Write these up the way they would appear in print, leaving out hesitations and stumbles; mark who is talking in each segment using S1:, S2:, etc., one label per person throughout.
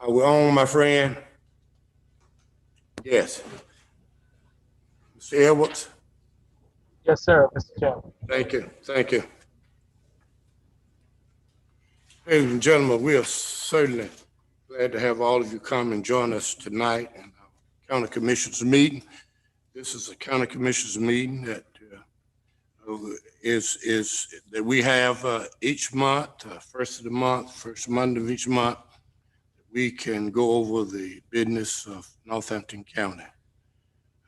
S1: Are we on, my friend? Yes. Mr. Edwards?
S2: Yes, sir, Mr. Chairman.
S1: Thank you. Thank you. Ladies and gentlemen, we are certainly glad to have all of you come and join us tonight in our County Commissioners meeting. This is a County Commissioners meeting that is that we have each month, first of the month, first Monday of each month. We can go over the business of Northampton County.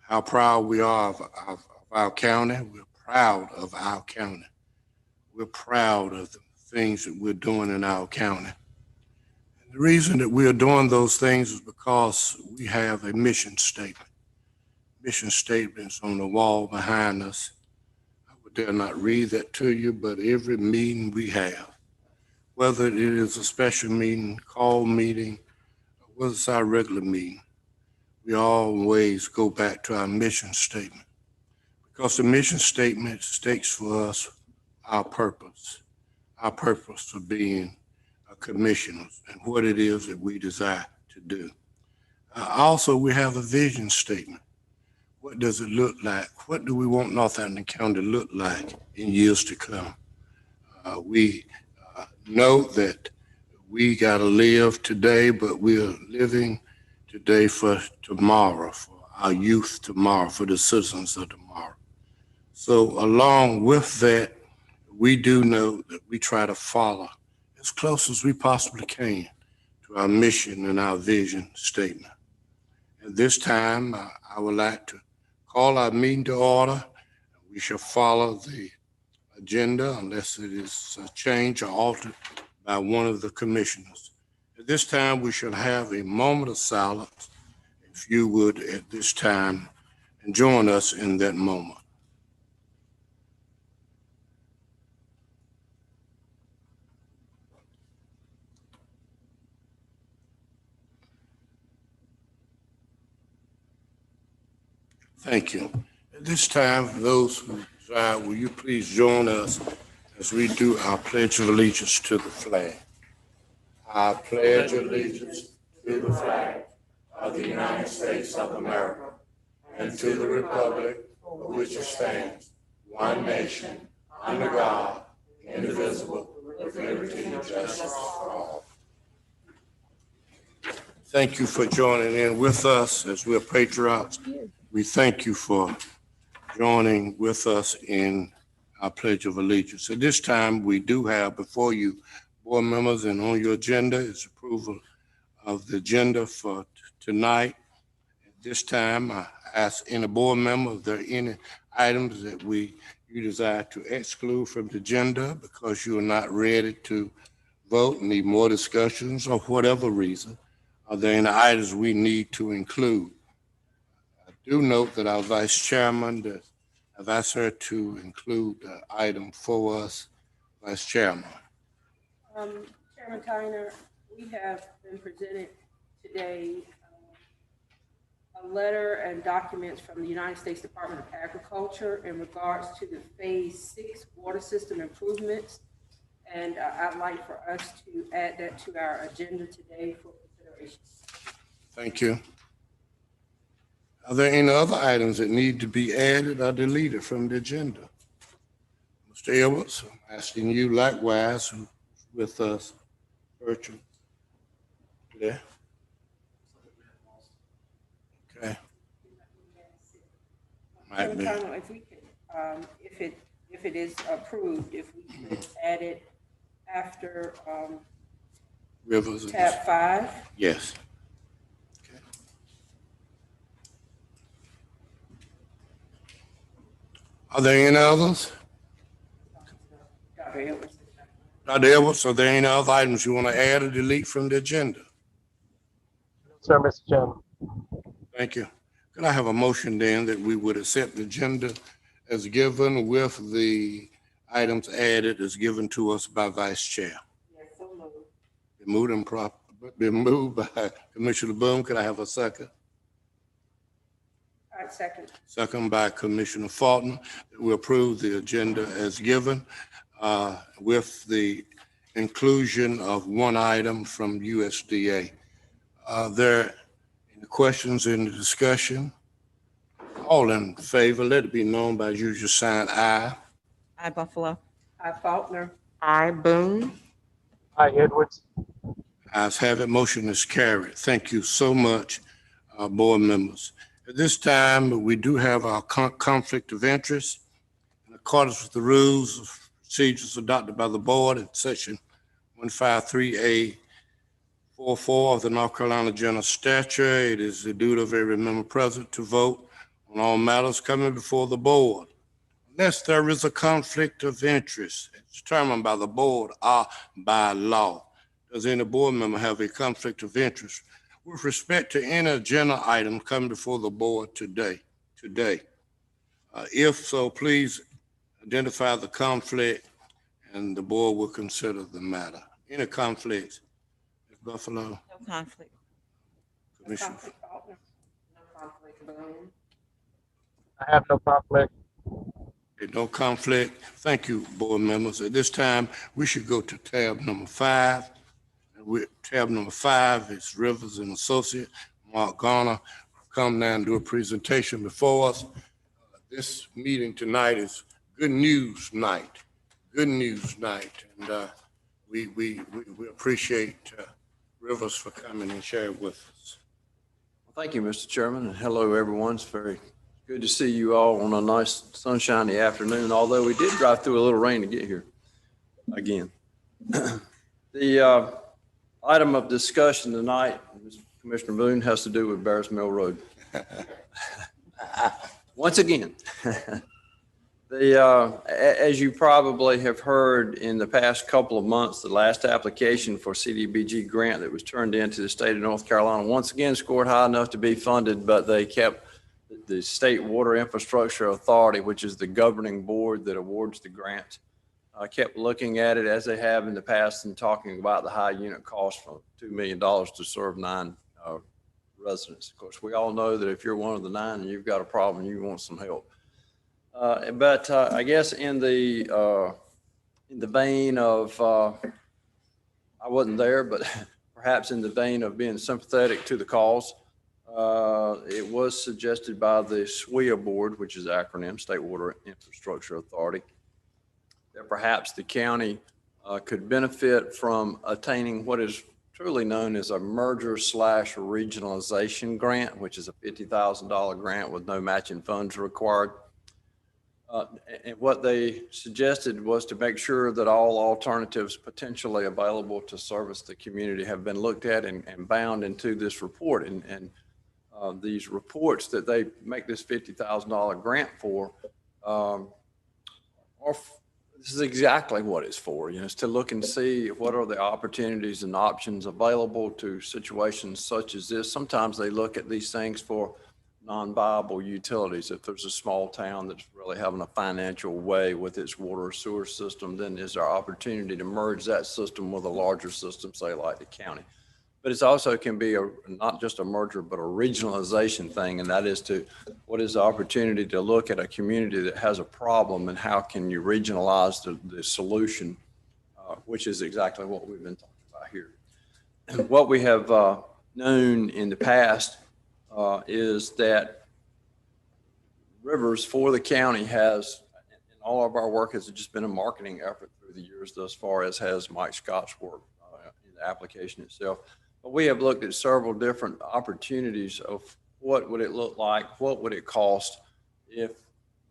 S1: How proud we are of our county. We're proud of our county. We're proud of the things that we're doing in our county. And the reason that we are doing those things is because we have a mission statement. Mission statements on the wall behind us. I would dare not read that to you, but every meeting we have, whether it is a special meeting, call meeting, or whether it's our regular meeting, we always go back to our mission statement, because the mission statement states for us our purpose for being a commissioner and what it is that we desire to do. Also, we have a vision statement. What does it look like? What do we want Northampton County to look like in years to come? We know that we got to live today, but we're living today for tomorrow, for our youth tomorrow, for the citizens of tomorrow. So along with that, we do know that we try to follow as close as we possibly can to our mission and our vision statement. At this time, I would like to call our meeting to order. We shall follow the agenda unless it is changed or altered by one of the commissioners. At this time, we shall have a moment of silence, if you would, at this time, and join us in that moment. Thank you. At this time, for those who desire, will you please join us as we do our Pledge of Allegiance to the flag. I pledge allegiance to the flag of the United States of America and to the republic for which it stands, one nation, under God, indivisible, with liberty and justice for all. Thank you for joining in with us as we're patriots. We thank you for joining with us in our Pledge of Allegiance. At this time, we do have before you board members, and on your agenda is approval of the agenda for tonight. At this time, I ask any board member if there are any items that you desire to exclude from the agenda because you are not ready to vote, need more discussions, or whatever reason. Are there any items we need to include? I do note that our vice chairman, I've asked her to include the item for us. Vice Chairman.
S3: Chairman Tyner, we have been presented today a letter and documents from the United States Department of Agriculture in regards to the Phase 6 water system improvements. And I'd like for us to add that to our agenda today for consideration. Thank you.
S1: Are there any other items that need to be added or deleted from the agenda? Mr. Edwards, I'm asking you likewise with us virtually. Yeah. Okay. Might be.
S3: If we could, if it is approved, if we could add it after
S1: Rivers.
S3: tab 5.
S1: Yes. Okay. Are there any others? Dr. Edwards, are there any other items you want to add or delete from the agenda?
S2: Sir, Mr. Chairman.
S1: Thank you. Could I have a motion then that we would accept the agenda as given with the items added as given to us by Vice Chair?
S3: Yes, so moved.
S1: Been moved by Commissioner Boone. Could I have a second?
S3: All right, second.
S1: Second by Commissioner Fulton. We approve the agenda as given with the inclusion of one item from USDA. Are there any questions in the discussion? All in favor, let it be known by usual sign aye.
S4: I Buffalo.
S3: I Faulkner.
S4: I Boone.
S2: Hi, Edwards.
S1: Ayes have it, motion is carried. Thank you so much, board members. At this time, we do have our conflict of interest. In accordance with the rules of procedures adopted by the board in section 153A 44 of the North Carolina General Statute, it is the duty of every member present to vote on all matters coming before the board. Unless there is a conflict of interest determined by the board or by law. Does any board member have a conflict of interest with respect to any agenda item coming before the board today? If so, please identify the conflict and the board will consider the matter. Any conflicts? Ms. Buffalo,
S4: No conflict.
S1: Commissioner.
S3: Conflict, Faulkner.
S4: No conflict, Boone.
S2: I have no conflict.
S1: Okay, no conflict. Thank you, board members. At this time, we should go to tab number 5. Tab number 5 is Rivers and Associate. Mark Garner will come now and do a presentation before us. This meeting tonight is good news night. Good news night. And we appreciate Rivers for coming and sharing with us.
S5: Well, thank you, Mr. Chairman, and hello, everyone. It's very good to see you all on a nice sunshiny afternoon, although we did drive through a little rain to get here again. The item of discussion tonight, Commissioner Boone, has to do with Bears Mill Road. Once again, as you probably have heard in the past couple of months, the last application for CDBG grant that was turned into the state of North Carolina once again scored high enough to be funded, but they kept the State Water Infrastructure Authority, which is the governing board that awards the grant, kept looking at it as they have in the past and talking about the high unit cost for $2 million to serve 9 residents. Of course, we all know that if you're one of the 9 and you've got a problem, you want some help. But I guess in the vein of, I wasn't there, but perhaps in the vein of being sympathetic to the cause, it was suggested by the SWIA board, which is the acronym, State Water Infrastructure Authority, that perhaps the county could benefit from attaining what is truly known as a merger/regionalization grant, which is a $50,000 grant with no matching funds required. And what they suggested was to make sure that all alternatives potentially available to service the community have been looked at and bound into this report. And these reports that they make this $50,000 grant for this is exactly what it's for. You know, it's to look and see what are the opportunities and options available to situations such as this. Sometimes they look at these things for non-viable utilities. If there's a small town that's really having a financial way with its water or sewer system, then is there opportunity to merge that system with a larger system, say like the county. But it's also can be not just a merger, but a regionalization thing. And that is what is the opportunity to look at a community that has a problem and how can you regionalize the solution, which is exactly what we've been talking about here. And what we have known in the past is that Rivers for the county has, and all of our work has just been a marketing effort through the years thus far, as has Mike Scott's work in the application itself. But we have looked at several different opportunities of what would it look like, what would it cost if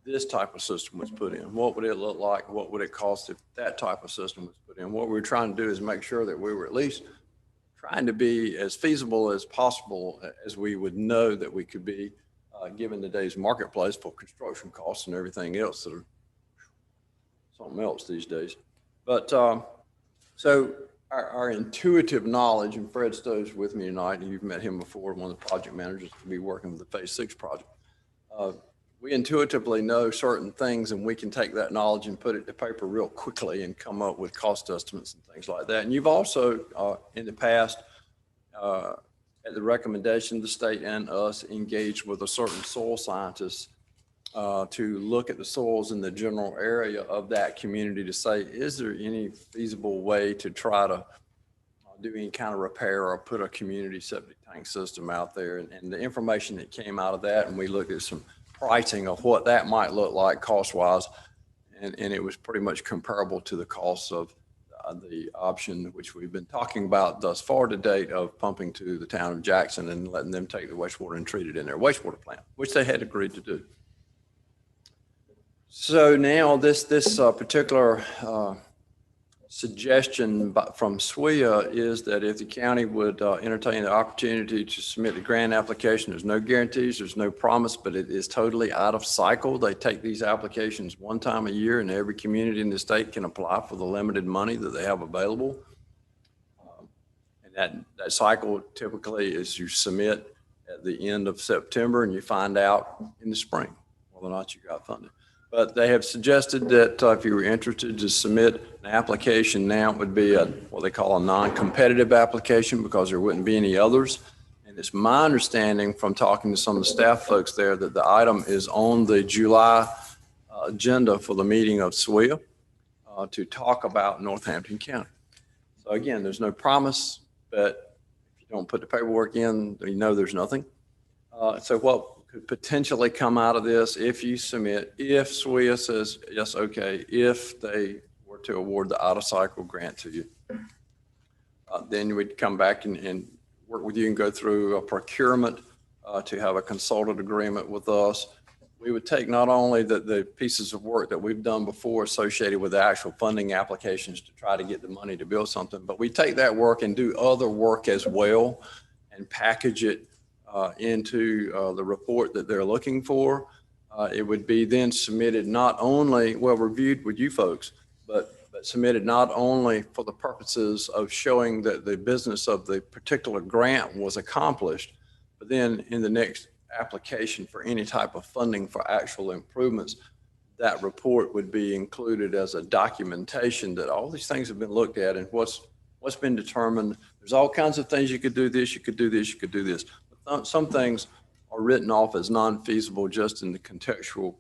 S5: this type of system was put in, what would it look like, what would it cost if that type of system was put in. What we were trying to do is make sure that we were at least trying to be as feasible as possible as we would know that we could be, given today's marketplace for construction costs and everything else that are something else these days. But so our intuitive knowledge, and Fred Stowe's with me tonight, and you've met him before, one of the project managers to be working with the Phase 6 project. We intuitively know certain things, and we can take that knowledge and put it to paper real quickly and come up with cost estimates and things like that. And you've also, in the past, at the recommendation of the state and us, engaged with a certain soil scientist to look at the soils in the general area of that community to say, is there any feasible way to try to do any kind of repair or put a community septic tank system out there. And the information that came out of that, and we looked at some pricing of what that might look like cost-wise, and it was pretty much comparable to the costs of the option which we've been talking about thus far to date of pumping to the town of Jackson and letting them take the wastewater and treat it in their wastewater plant, which they had agreed to do. So now this particular suggestion from SWIA is that if the county would entertain the opportunity to submit the grant application, there's no guarantees, there's no promise, but it is totally out of cycle. They take these applications one time a year, and every community in the state can apply for the limited money that they have available. And that cycle typically is you submit at the end of September and you find out in the spring whether or not you got funded. But they have suggested that if you were interested to submit an application now, it would be what they call a non-competitive application because there wouldn't be any others. And it's my understanding from talking to some of the staff folks there that the item is on the July agenda for the meeting of SWIA to talk about Northampton County. So again, there's no promise, but if you don't put the paperwork in, you know there's nothing. So what could potentially come out of this if you submit, if SWIA says, yes, okay, if they were to award the out-of-cycle grant to you, then we'd come back and work with you and go through a procurement to have a consultant agreement with us. We would take not only the pieces of work that we've done before associated with the actual funding applications to try to get the money to build something, but we take that work and do other work as well and package it into the report that they're looking for. It would be then submitted not only, well, reviewed with you folks, but submitted not only for the purposes of showing that the business of the particular grant was accomplished, but then in the next application for any type of funding for actual improvements, that report would be included as a documentation that all these things have been looked at and what's been determined. There's all kinds of things you could do this, you could do this, you could do this. Some things are written off as non-feasible just in the contextual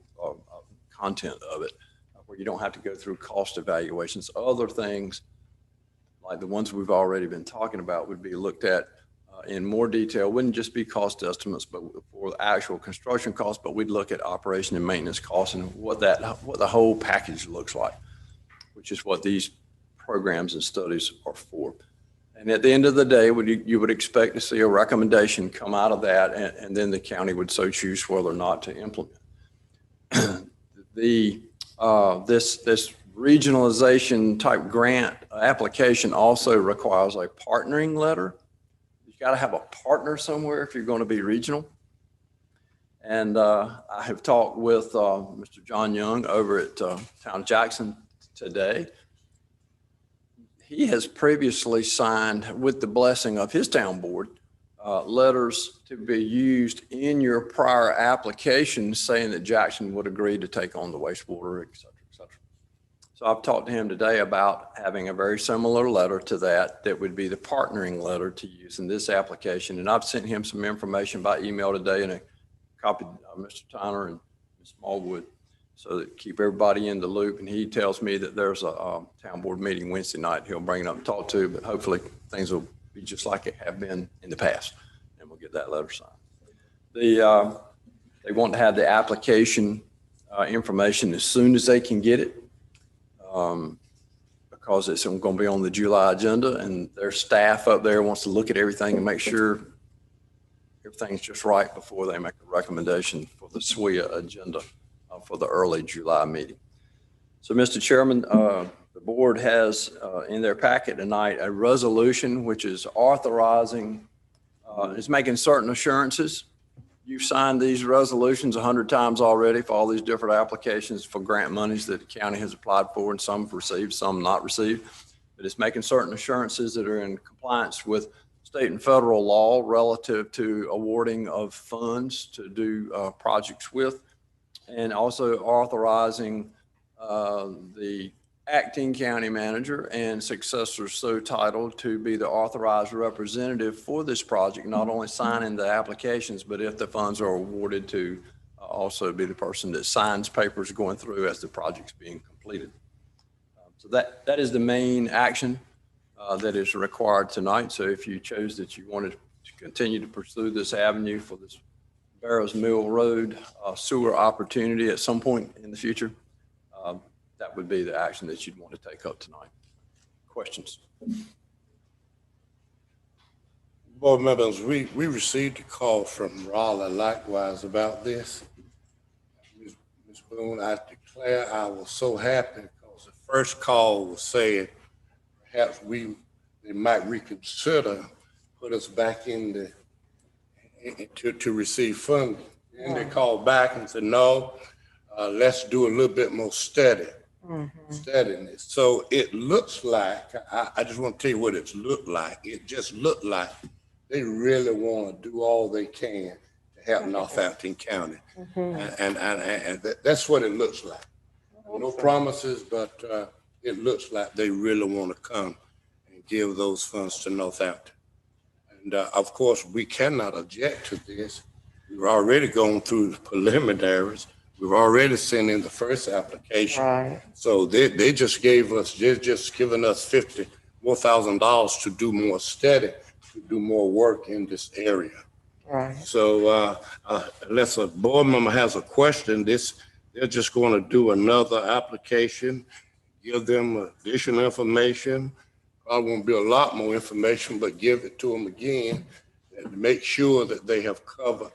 S5: content of it, where you don't have to go through cost evaluations. Other things, like the ones we've already been talking about, would be looked at in more detail. Wouldn't just be cost estimates, but for the actual construction costs, but we'd look at operation and maintenance costs and what the whole package looks like, which is what these programs and studies are for. And at the end of the day, you would expect to see a recommendation come out of that, and then the county would so choose whether or not to implement. This regionalization type grant application also requires a partnering letter. You've got to have a partner somewhere if you're going to be regional. And I have talked with Mr. John Young over at Town Jackson today. He has previously signed, with the blessing of his town board, letters to be used in your prior application saying that Jackson would agree to take on the wastewater, et cetera, et cetera. So I've talked to him today about having a very similar letter to that would be the partnering letter to use in this application. And I've sent him some information by email today and a copy of Mr. Tyner and Ms. Smallwood, so that keep everybody in the loop. And he tells me that there's a town board meeting Wednesday night. He'll bring it up and talk to, but hopefully things will be just like it have been in the past, and we'll get that letter signed. They want to have the application information as soon as they can get it, because it's going to be on the July agenda, and their staff up there wants to look at everything and make sure everything's just right before they make a recommendation for the SWIA agenda for the early July meeting. So, Mr. Chairman, the board has in their packet tonight a resolution which is authorizing, is making certain assurances. You've signed these resolutions 100 times already for all these different applications for grant monies that the county has applied for, and some have received, some not received. But it's making certain assurances that are in compliance with state and federal law relative to awarding of funds to do projects with, and also authorizing the acting county manager and successor so titled to be the authorized representative for this project, not only signing the applications, but if the funds are awarded, to also be the person that signs papers going through as the project's being completed. So that is the main action. that is required tonight. So if you chose that you wanted to continue to pursue this avenue for this Barrows Mill Road sewer opportunity at some point in the future, that would be the action that you'd want to take up tonight. Questions?
S1: Board members, we received a call from Raleigh likewise about this. Ms. Boone, I declare I was so happy because the first call was saying perhaps they might reconsider, put us back to receive funding. And they called back and said, no, let's do a little bit more steadiness. So it looks like, I just want to tell you what it's looked like. It just looked like they really want to do all they can to help Northampton County. And that's what it looks like. No promises, but it looks like they really want to come and give those funds to Northampton. And of course, we cannot object to this. We've already gone through the preliminaries. We've already sent in the first application.
S6: Right.
S1: So they're just giving us $50,000 more to do more study, to do more work in this area.
S6: Right.
S1: So unless a board member has a question, they're just going to do another application, give them additional information. Probably won't be a lot more information, but give it to them again and make sure that they have covered,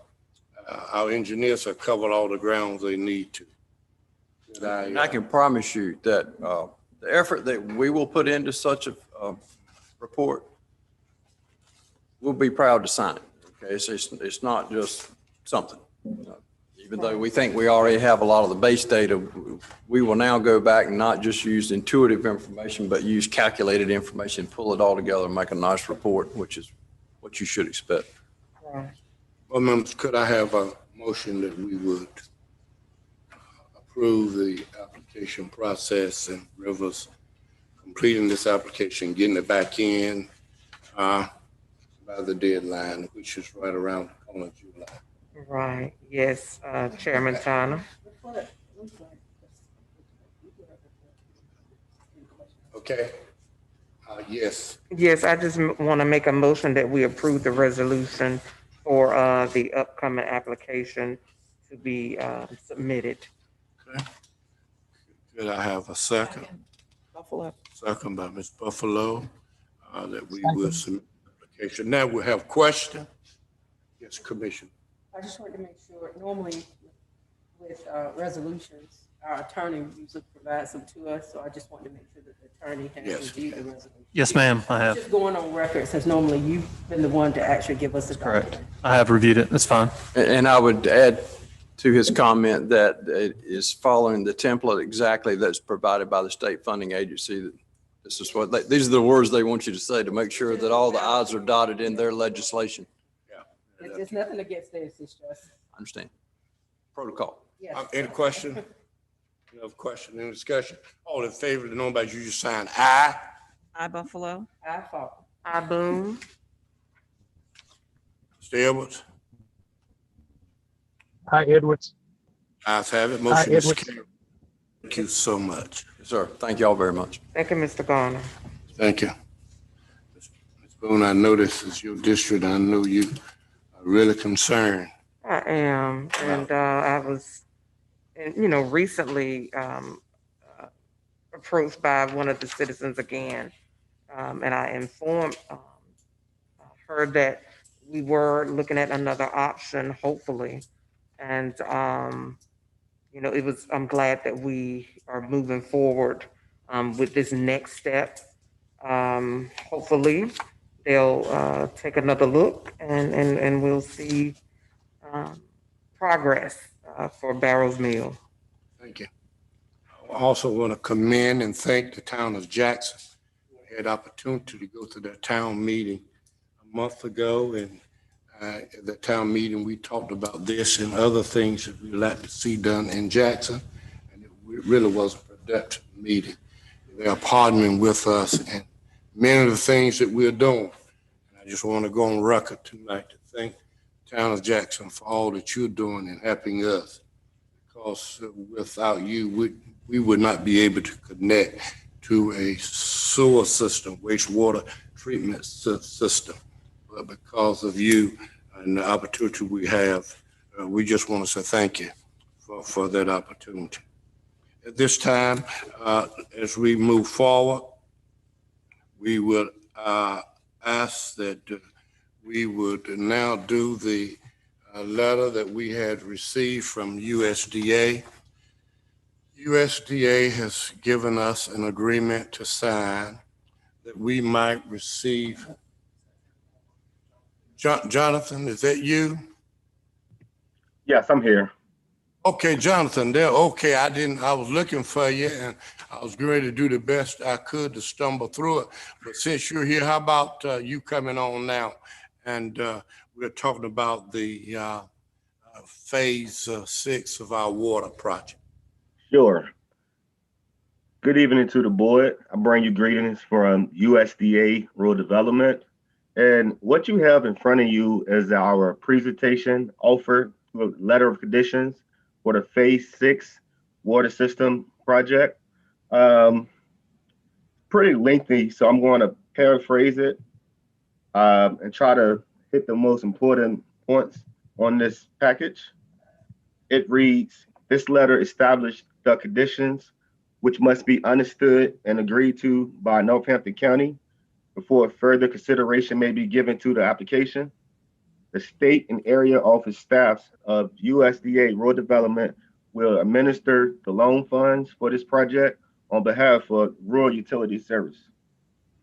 S1: our engineers have covered all the grounds they need to.
S5: And I can promise you that the effort that we will put into such a report, we'll be proud to sign it. Okay, it's not just something. Even though we think we already have a lot of the base data, we will now go back and not just use intuitive information, but use calculated information, pull it all together and make a nice report, which is what you should expect.
S6: Right.
S1: Well, members, could I have a motion that we would approve the application process and Rivers completing this application, getting it back in by the deadline, which is right around the corner of July?
S6: Right. Yes, Chairman Tyner.
S1: Okay. Yes.
S6: Yes, I just want to make a motion that we approve the resolution for the upcoming application to be submitted.
S1: Okay. Could I have a second?
S4: Buffalo.
S1: Second by Ms. Buffalo, that we will submit the application. Now we have question. Yes, Commissioner.
S3: I just wanted to make sure, normally with resolutions, our attorney usually provides them to us, so I just wanted to make sure that the attorney has
S1: Yes.
S3: reviewed the resolution.
S7: Yes, ma'am, I have.
S3: Just going on record, since normally you've been the one to actually give us the
S7: Correct.
S3: document.
S7: I have reviewed it. That's fine.
S5: And I would add to his comment that it is following the template exactly that's provided by the state funding agency. That this is what these are the words they want you to say to make sure that all the i's are dotted in their legislation.
S3: It's nothing against this, it's just,
S5: I understand. Protocol.
S3: yes.
S1: Any question? No question, any discussion? All in favor, the number you just signed, aye.
S4: I, Buffalo.
S3: I thought.
S6: I Boone.
S1: Mr. Edwards?
S2: Hi, Edwards.
S1: Ayes have it, motion is
S2: Edwards.
S1: carried. Thank you so much.
S5: Yes, sir. Thank you all very much.
S6: Thank you, Mr. Garner.
S1: Thank you. Ms. Boone, I know this is your district. I know you are really concerned.
S6: I am, and I was, recently approached by one of the citizens again, and I informed her that we were looking at another option, hopefully, and I'm glad that we are moving forward with this next step. Hopefully, they'll take another look, and we'll see progress for Barrows Mill.
S1: Thank you. I also want to commend and thank the town of Jackson. We had opportunity to go to their town meeting a month ago, and at the town meeting, we talked about this and other things that we'd like to see done in Jackson, and it really was a productive meeting. They are partnering with us in many of the things that we're doing. And I just want to go on record tonight to thank the town of Jackson for all that you're doing and helping us. Because without you, we would not be able to connect to a sewer system, wastewater treatment system. But because of you and the opportunity we have, we just want to say thank you for that opportunity. At this time, as we move forward, we would ask that we would now do the letter that we had received from USDA. USDA has given us an agreement to sign that we might receive. Jonathan, is that you?
S8: Yes, I'm here.
S1: Okay, Jonathan, there. Okay, I was looking for you and I was going to do the best I could to stumble through it. But since you're here, how about you coming on now? And we're talking about the phase 6 of our water project.
S8: Sure. Good evening to the board. I bring you greetings from USDA Rural Development. And what you have in front of you is our presentation offer to a letter of conditions for the phase 6 water system project. Pretty lengthy, so I'm going to paraphrase it and try to hit the most important points on this package. It reads, this letter established the conditions which must be understood and agreed to by Northampton County before further consideration may be given to the application. The state and area office staffs of USDA Rural Development will administer the loan funds for this project on behalf of Rural Utility Service.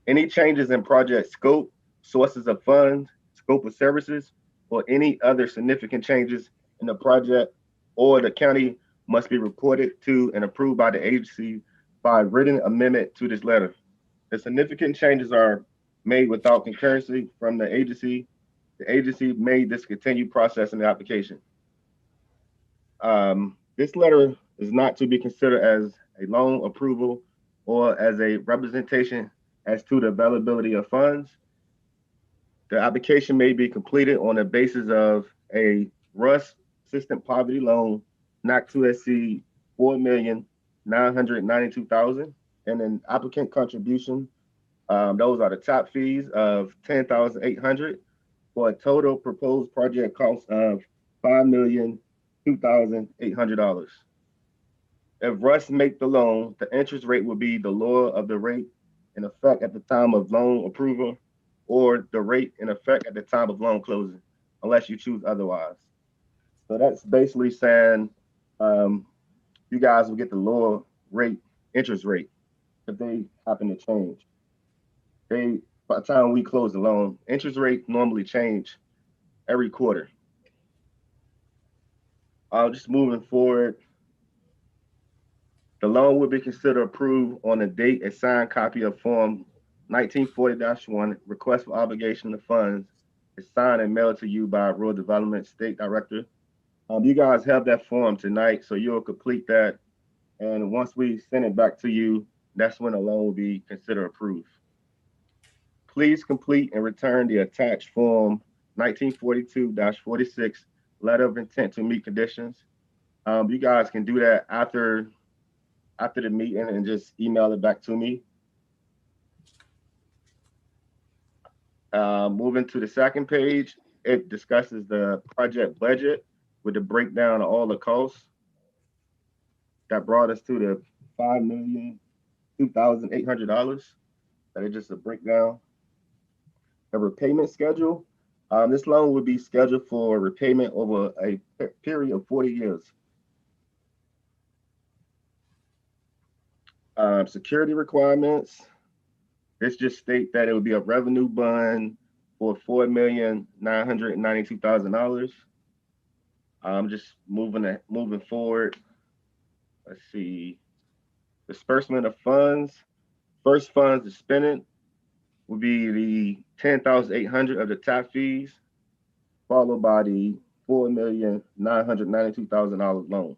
S8: Any changes in project scope, sources of funds, scope of services, or any other significant changes in the project or the county must be reported to and approved by the agency by written amendment to this letter. The significant changes are made without concurrency from the agency. The agency may discontinue processing the application. This letter is not to be considered as a loan approval or as a representation as to the availability of funds. The application may be completed on the basis of a RUS Assistant Poverty Loan not to exceed $4,992,000 and an applicant contribution. Those are the top fees of $10,800 for a total proposed project cost of $5,002,800. If RUS make the loan, the interest rate will be the lower of the rate in effect at the time of loan approval or the rate in effect at the time of loan closing, unless you choose otherwise. So that's basically saying you guys will get the lower rate, interest rate, if they happen to change. By the time we close the loan, interest rate normally change every quarter. Just moving forward, the loan will be considered approved on the date a signed copy of Form 1940-1, request for obligation of funds, is signed and mailed to you by Rural Development State Director. You guys have that form tonight, so you'll complete that. And once we send it back to you, that's when the loan will be considered approved. Please complete and return the attached Form 1942-46, letter of intent to meet conditions. You guys can do that after the meeting and just email it back to me. Moving to the second page, it discusses the project budget with the breakdown of all the costs. That brought us to the $5,002,800. That is just a breakdown. A repayment schedule. This loan would be scheduled for repayment over a period of 40 years. Security requirements. This just state that it would be a revenue bond for $4,992,000. Just moving forward. Let's see. Disbursement of funds. First funds to spending would be the $10,800 of the tap fees, followed by the $4,992,000 loan.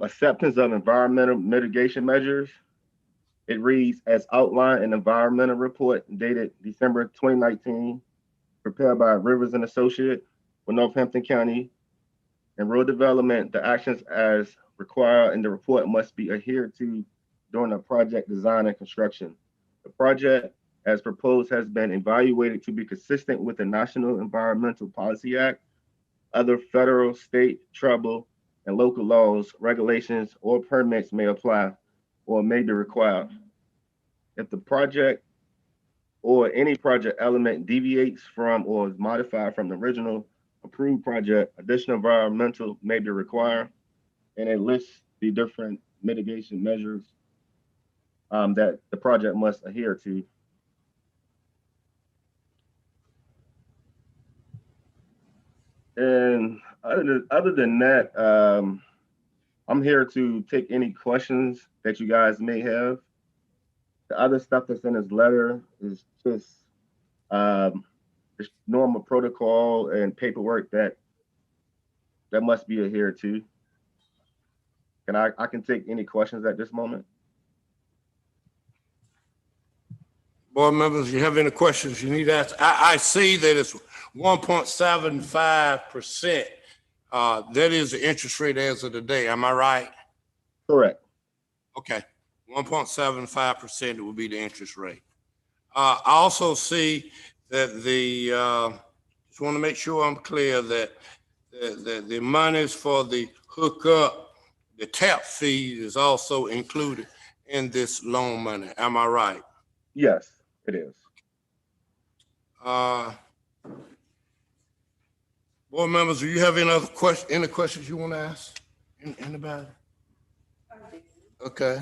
S8: Acceptance of environmental mitigation measures. It reads as outlined in environmental report dated December 2019, prepared by Rivers and Associate for Northampton County. In road development, the actions as required in the report must be adhered to during the project design and construction. The project as proposed has been evaluated to be consistent with the National Environmental Policy Act, other federal, state, tribal, and local laws, regulations, or permits may apply or may be required. If the project or any project element deviates from or is modified from the original approved project, additional environmental may be required, and it lists the different mitigation measures that the project must adhere to. And other than that, I'm here to take any questions that you guys may have. The other stuff that's in his letter is just normal protocol and paperwork that must be adhered to. And I can take any questions at this moment.
S1: Board members, if you have any questions you need to ask, I see that it's 1.75%. That is the interest rate as of today. Am I right?
S8: Correct.
S1: Okay, 1.75% will be the interest rate. I also see that just want to make sure I'm clear that the monies for the hookup, the tap fee is also included in this loan money. Am I right?
S8: Yes, it is.
S1: Board members, do you have any other any questions you want to ask? Anybody? Okay.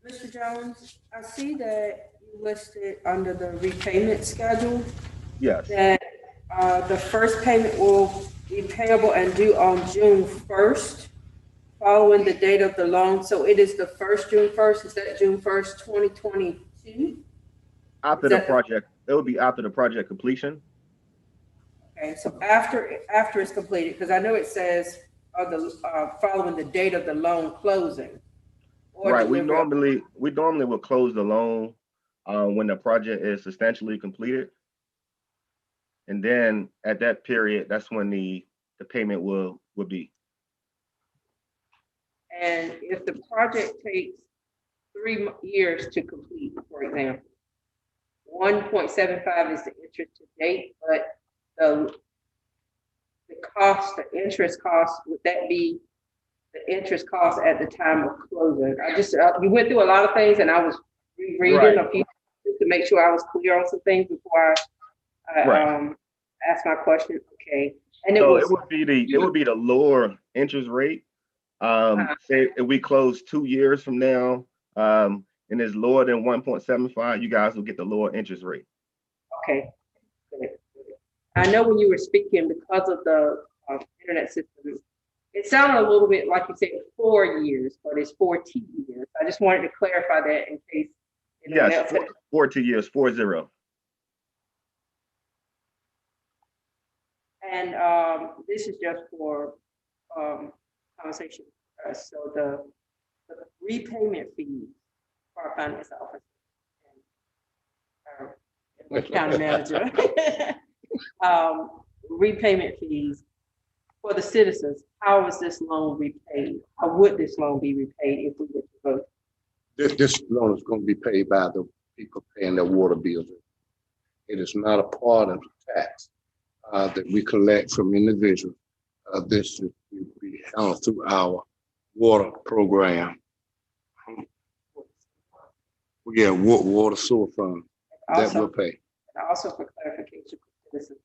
S3: Mr. Jones, I see that you listed under the repayment schedule
S8: Yes.
S3: that the first payment will be payable and due on June 1st, following the date of the loan. So it is the first June 1st. Is that June 1st, 2022?
S8: After the project, it will be after the project completion.
S3: Okay, so after it's completed, because I know it says following the date of the loan closing.
S8: Right. We normally will close the loan when the project is substantially completed. And then at that period, that's when the payment will be.
S3: And if the project takes 3 years to complete, for example, 1.75 is the interest to date, but the interest cost, would that be the interest cost at the time of closing? You went through a lot of things and I was rereading a few to make sure I was clear on some things before I asked my question. Okay. And it would be
S8: the lower interest rate. Say if we close 2 years from now, and it's lower than 1.75, you guys will get the lower interest rate.
S3: Okay. Good. I know when you were speaking, because of the internet system, it sounded a little bit like you said 4 years, but it's 14 years. I just wanted to clarify that in case.
S8: Yes, 40 years, 40.
S3: And this is just for conversation. So the repayment fees for our finance officer and our county manager. Repayment fees for the citizens. How is this loan repaid? How would this loan be repaid if we were to vote?
S1: This loan is going to be paid by the people paying their water bills. It is not a part of the tax that we collect from individuals. This will be handled through our water program. Yeah, water sewer fund that will pay.
S3: And also for clarification for citizens,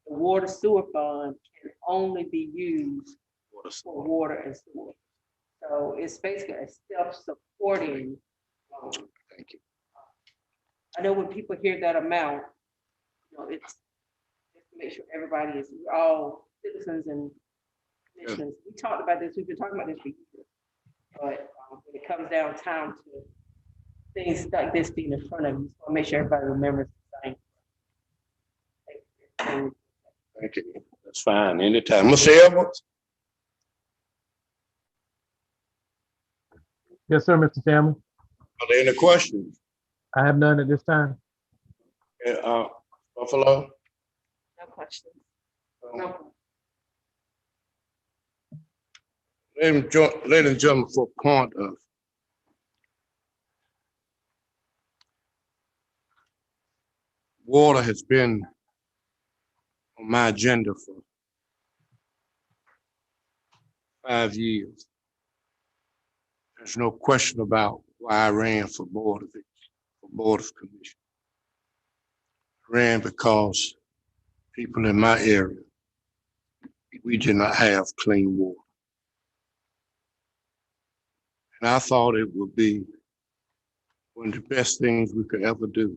S3: the water sewer fund can only be used for water and sewer. So it's basically a self-supporting loan.
S1: Thank you.
S3: I know when people hear that amount, it's just to make sure everybody is, all citizens and commissioners. We talked about this, we've been talking about this for years. But when it comes down time to things like this being in front of you, so make sure everybody remembers the same.
S1: Thank you. That's fine. Anytime. Mr. Edwards?
S2: Yes, sir, Mr. Chairman.
S1: Are there any questions?
S2: I have none at this time.
S1: Buffalo?
S4: No questions.
S3: No.
S1: Ladies and gentlemen, for point of water has been on my agenda for 5 years. There's no question about why I ran for Board of Commission. I ran because people in my area, we did not have clean water. And I thought it would be one of the best things we could ever do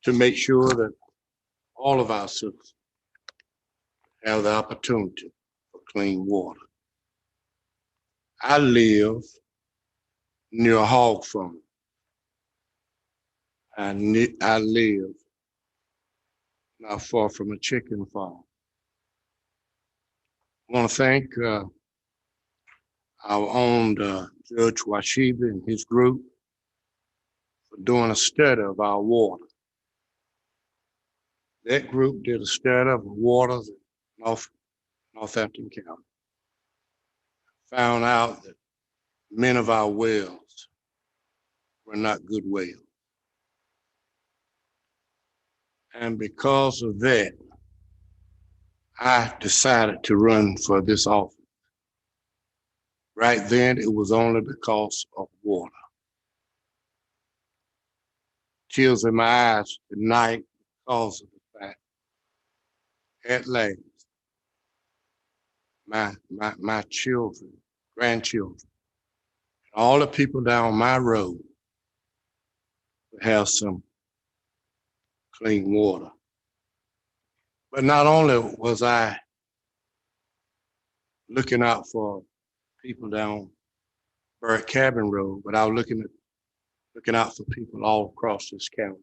S1: to make sure that all of our citizens have the opportunity for clean water. I live near a hog farm. I live not far from a chicken farm. I want to thank our own Judge Washiba and his group for doing a study of our water. That group did a study of the waters in Northampton County. Found out that many of our wells were not good wells. And because of that, I decided to run for this office. Right then, it was only because of water. Tears in my eyes at night because of the fact, at last, my children, grandchildren, all the people down my road will have some clean water. But not only was I looking out for people down Bird Cabin Road, but I was looking out for people all across this county.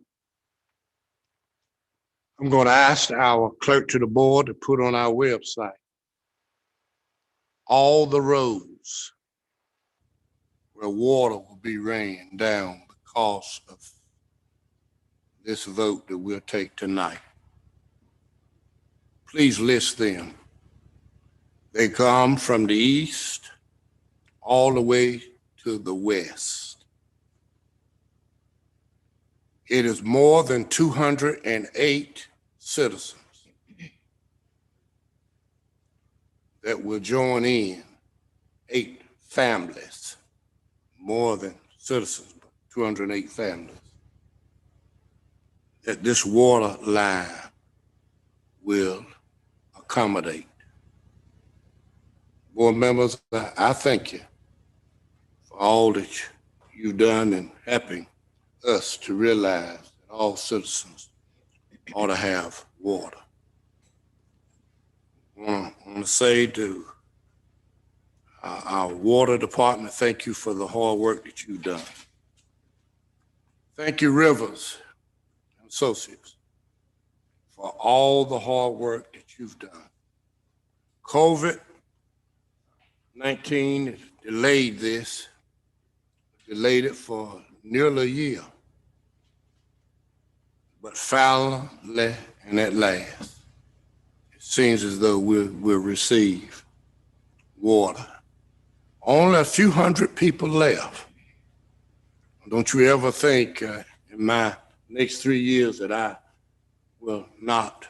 S1: I'm going to ask our clerk to the board to put on our website all the roads where water will be ran down because of this vote that we'll take tonight. Please list them. They come from the east all the way to the west. It is more than 208 citizens that will join in, 8 families, more than citizens, but 208 families, that this water line will accommodate. Board members, I thank you for all that you've done in helping us to realize that all citizens ought to have water. I want to say to our water department, thank you for the hard work that you've done. Thank you, Rivers and Associates, for all the hard work that you've done. COVID-19 delayed it for nearly a year. But finally, and at last, it seems as though we'll receive water. Only a few hundred people left. Don't you ever think in my next 3 years that I will not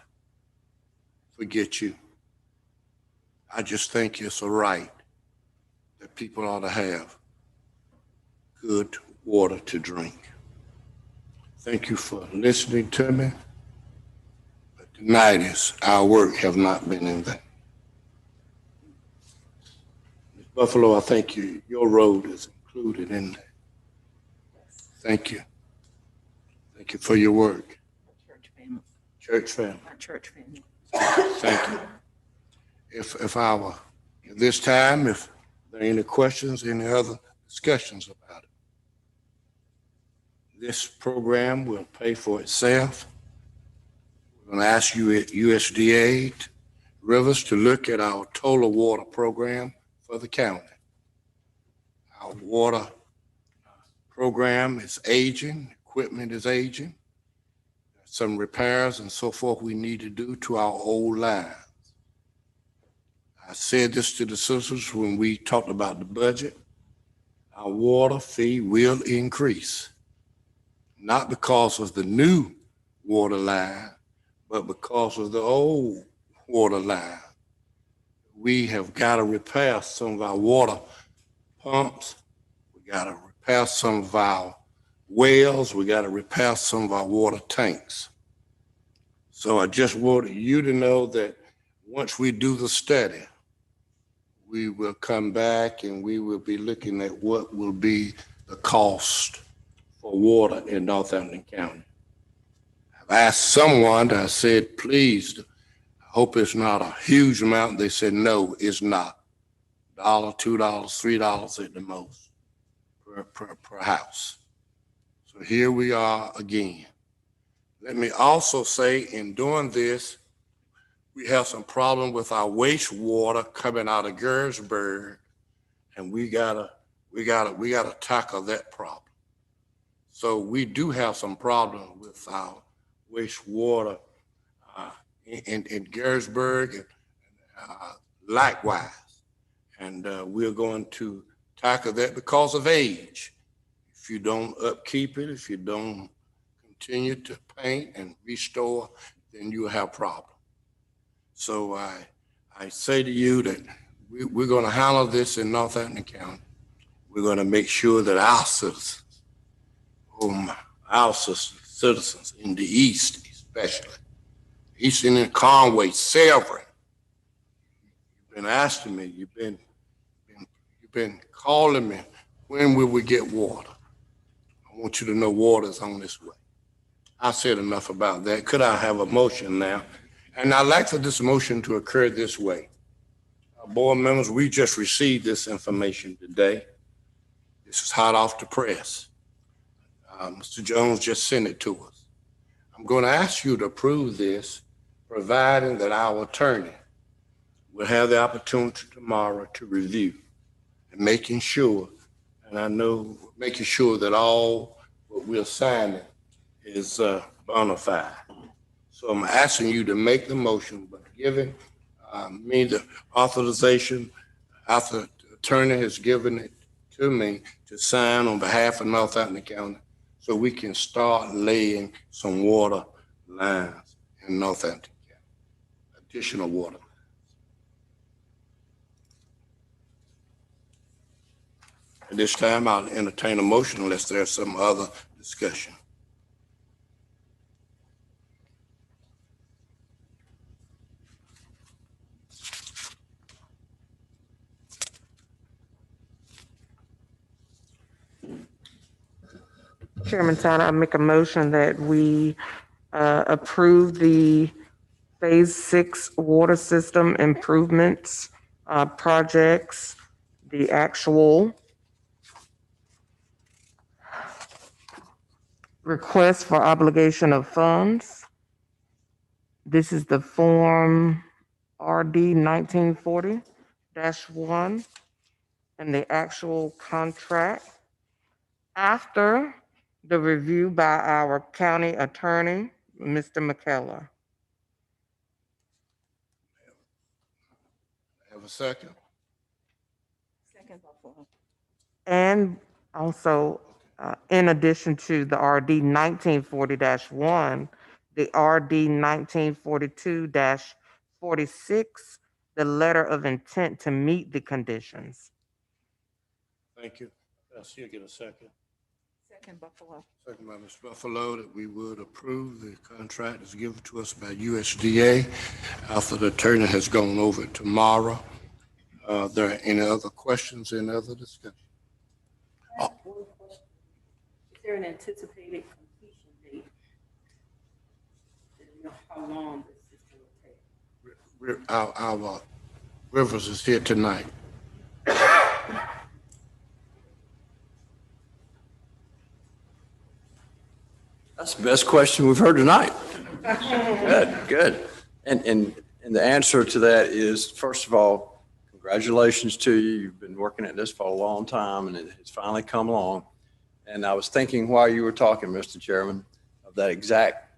S1: forget you. I just think it's a right that people ought to have good water to drink. Thank you for listening to me. But tonight is our work have not been in vain. Ms. Buffalo, I thank you. Your road is included in that. Thank you. Thank you for your work.
S4: Church family.
S1: Church family.
S4: My church family.
S1: Thank you. At this time, if there are any questions, any other discussions about it. This program will pay for itself. We're going to ask you at USDA Rivers to look at our total water program for the county. Our water program is aging, equipment is aging. Some repairs and so forth we need to do to our old lines. I said this to the citizens when we talked about the budget. Our water fee will increase, not because of the new water line, but because of the old water line. We have got to repair some of our water pumps. We got to repair some of our wells. We got to repair some of our water tanks. So I just wanted you to know that once we do the study, we will come back and we will be looking at what will be the cost for water in Northampton County. I've asked someone, I said, please, I hope it's not a huge amount. They said, no, it's not. $1, $2, $3 at the most per house. So here we are again. Let me also say, in doing this, we have some problem with our wastewater coming out of Gersburg, and we gotta tackle that problem. So we do have some problem with our wastewater in Gersburg, and likewise. And we're going to tackle that because of age. If you don't upkeep it, if you don't continue to paint and restore, then you'll have problems. So I say to you that we're going to handle this in Northampton County. We're going to make sure that our citizens, citizens in the East especially, Eastern and Conway, Severn, you've been asking me, you've been calling me, when will we get water? I want you to know water is on this way. I said enough about that. Could I have a motion now? And I'd like for this motion to occur this way. Board members, we just received this information today. This is hot off the press. Mr. Jones just sent it to us. I'm going to ask you to approve this, providing that our attorney will have the opportunity tomorrow to review and making sure, and I know making sure that all what we're signing is bona fide. So I'm asking you to make the motion, but giving me the authorization after the attorney has given it to me to sign on behalf of Northampton County so we can start laying some water lines in Northampton County, additional water. At this time, I'll entertain a motion unless there's some other discussion.
S6: Chairman Tyner, I make a motion that we approve the Phase 6 water system improvements projects, the actual request for obligation of funds. This is the Form RD 1940-1 and the actual contract after the review by our county attorney, Mr. McKellar.
S1: Have a second?
S4: Second Buffalo.
S6: And also, in addition to the RD 1940-1, the RD 1942-46, the letter of intent to meet the conditions.
S1: Thank you. I'll see you get a second.
S4: Second Buffalo.
S1: Second by Ms. Buffalo, that we would approve the contract as given to us by USDA after the attorney has gone over it tomorrow. There are any other questions, any other discussion?
S3: I have one question. Is there an anticipated completion date? Do you know how long this system will take?
S1: Our Rivers is here tonight.
S5: That's the best question we've heard tonight. Good, good. And the answer to that is, first of all, congratulations to you. You've been working at this for a long time and it's finally come along. And I was thinking while you were talking, Mr. Chairman, of that exact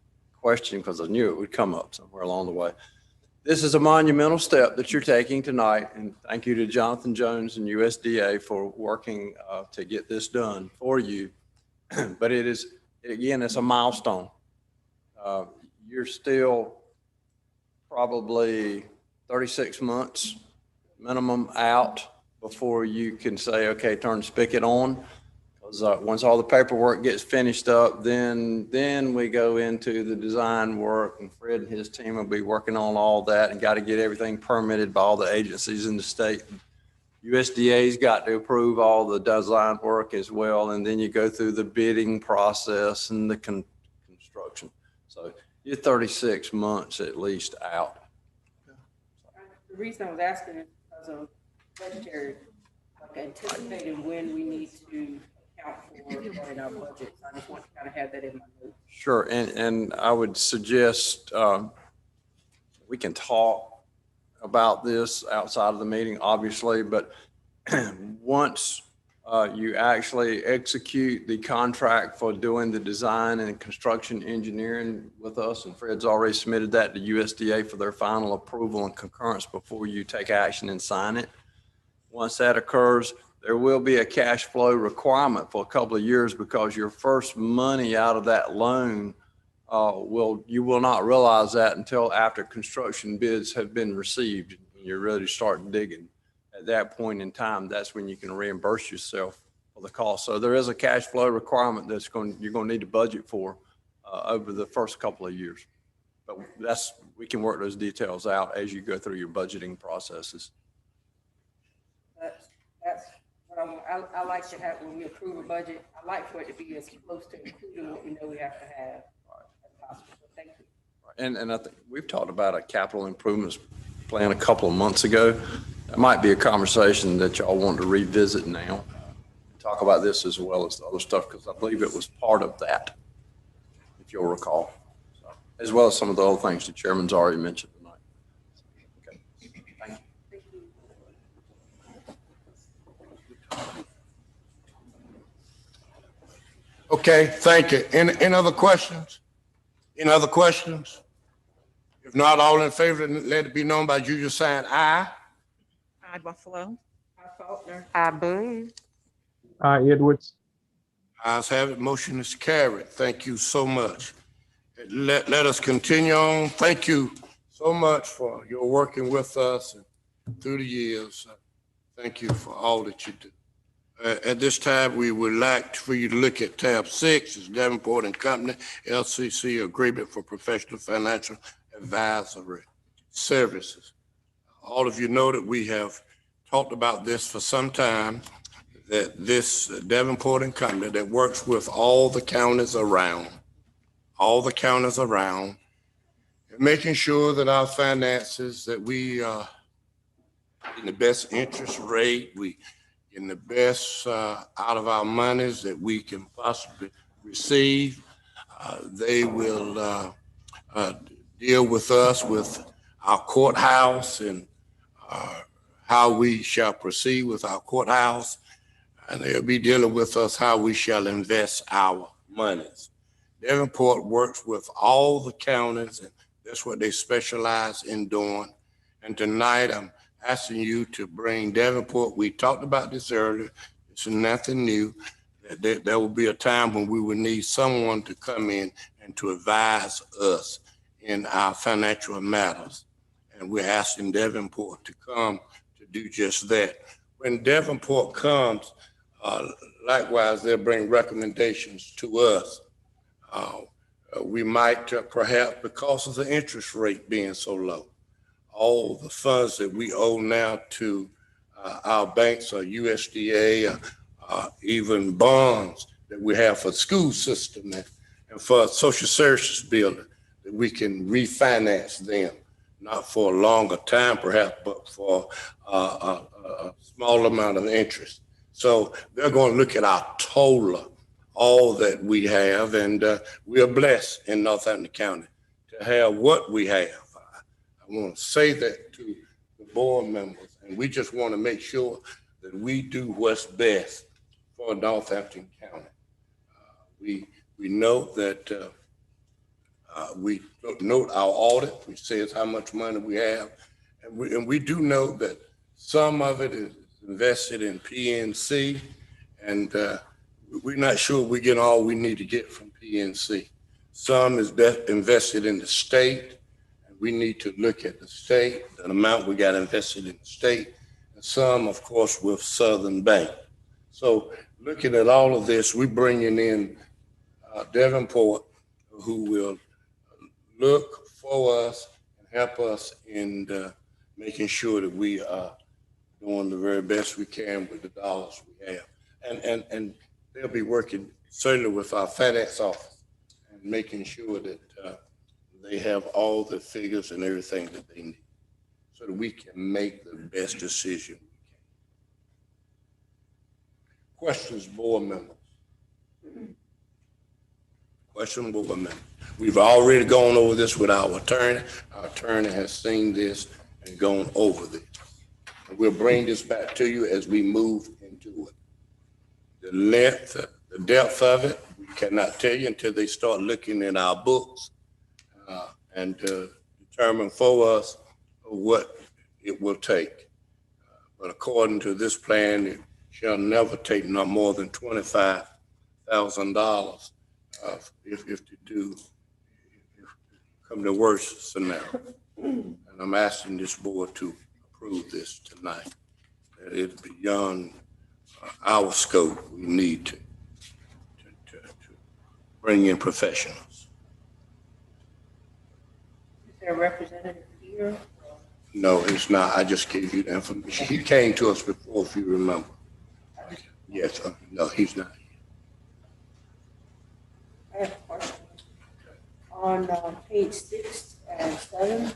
S5: question because I knew it would come up somewhere along the way. this is a monumental step that you're taking tonight, and thank you to Jonathan Jones and USDA for working to get this done for you. But it is, again, it's a milestone. You're still probably 36 months minimum out before you can say, okay, turn the spigot on. Because once all the paperwork gets finished up, then we go into the design work, and Fred and his team will be working on all that and got to get everything permitted by all the agencies in the state. USDA's got to approve all the design work as well, and then you go through the bidding process and the construction. So you're 36 months at least out.
S3: The reason I was asking is because of budgetary, like anticipating when we need to account for that in our budgets. I just want to kind of have that in my notes.
S5: Sure, and I would suggest we can talk about this outside of the meeting, obviously, but once you actually execute the contract for doing the design and construction engineering with us, and Fred's already submitted that to USDA for their final approval and concurrence before you take action and sign it. Once that occurs, there will be a cash flow requirement for a couple of years because your first money out of that loan you will not realize that until after construction bids have been received and you're ready to start digging. At that point in time, that's when you can reimburse yourself for the cost. So there is a cash flow requirement you're going to need to budget for over the first couple of years. But we can work those details out as you go through your budgeting processes.
S3: That's what I want. I like to have, when we approve a budget, I like for it to be as close to including what we know we have to have as possible. So thank you.
S5: And I think we've talked about a capital improvements plan a couple of months ago. That might be a conversation that y'all want to revisit now. Talk about this as well as the other stuff, because I believe it was part of that, if you'll recall, so, as well as some of the other things the chairman's already mentioned tonight. Okay. Thank you.
S1: Okay, thank you. Any other questions? Any other questions? If not, all in favor, let it be known by usual sign aye.
S4: Aye, Buffalo.
S3: Faulkner.
S6: I Boone.
S2: Edwards.
S1: Ayes have it, motion is carried. Thank you so much. Let us continue on. Thank you so much for your working with us and through the years. Thank you for all that you do. At this time, we would like for you to look at tab 6, it's Davenport and Company, LCC Agreement for Professional Financial Advisory Services. All of you know that we have talked about this for some time, that this Davenport and Company that works with all the counties around, making sure that our finances, that we are in the best interest rate, we in the best out of our monies that we can possibly receive. They will deal with us with our courthouse and how we shall proceed with our courthouse. And they'll be dealing with us how we shall invest our monies. Davenport works with all the counties, and that's what they specialize in doing. And tonight I'm asking you to bring Davenport. We talked about this earlier. It's nothing new. There will be a time when we will need someone to come in and to advise us in our financial matters. And we're asking Davenport to come to do just that. When Davenport comes, likewise, they'll bring recommendations to us. We might perhaps, because of the interest rate being so low, all the funds that we owe now to our banks or USDA, even bonds that we have for the school system and for social services building, that we can refinance them, not for a longer time perhaps, but for a small amount of interest. So they're going to look at our total, all that we have, and we are blessed in Northampton County to have what we have. I want to say that to the board members, and we just want to make sure that we do what's best for Northampton County. We know that We note our audit, which says how much money we have. And we do know that some of it is invested in PNC, and we're not sure we get all we need to get from PNC. Some is invested in the state, and we need to look at the state, the amount we got invested in the state, and some, of course, with Southern Bank. So looking at all of this, we're bringing in Davenport, who will look for us and help us in making sure that we are doing the very best we can with the dollars we have. And they'll be working certainly with our FedEx office and making sure that they have all the figures and everything that they need so that we can make the best decision we can. Questions, board members? Question, board members? We've already gone over this with our attorney. Our attorney has seen this and gone over this. And we'll bring this back to you as we move into it. The length, the depth of it, we cannot tell you until they start looking in our books and determine for us what it will take. But according to this plan, it shall never take no more than $25,000 if to do, if come the worst scenario. And I'm asking this board to approve this tonight. That it's beyond our scope. We need to bring in professionals.
S3: Is there a representative here?
S1: No, it's not. I just gave you the information. He came to us before, if you remember. Yes, no, he's not.
S3: I have a question. On page 6 and 7,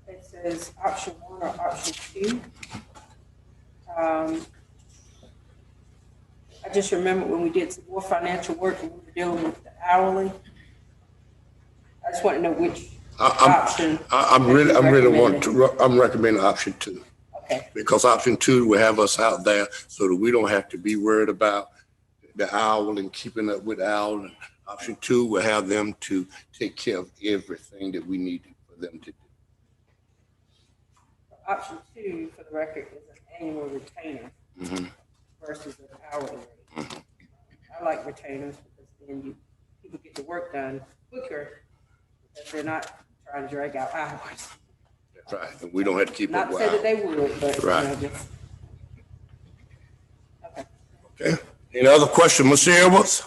S3: it says option 1 or option 2. I just remember when we did some more financial work and we were dealing with the hourly. I just want to know which option.
S1: I'm recommending option 2.
S3: Okay.
S1: Because option 2 will have us out there so that we don't have to be worried about the owl and keeping up with the owl. And option 2 will have them to take care of everything that we need for them to do.
S3: Option 2, for the record, is an annual retainer versus an hourly rate. I like retainers because then people get the work done quicker because they're not trying to drag out hours.
S1: That's right. And we don't have to keep up
S3: Not
S1: with
S3: to say that
S1: owl.
S3: they would, but
S1: Right.
S3: just. Okay.
S1: Okay. Any other question, Mr. Edwards?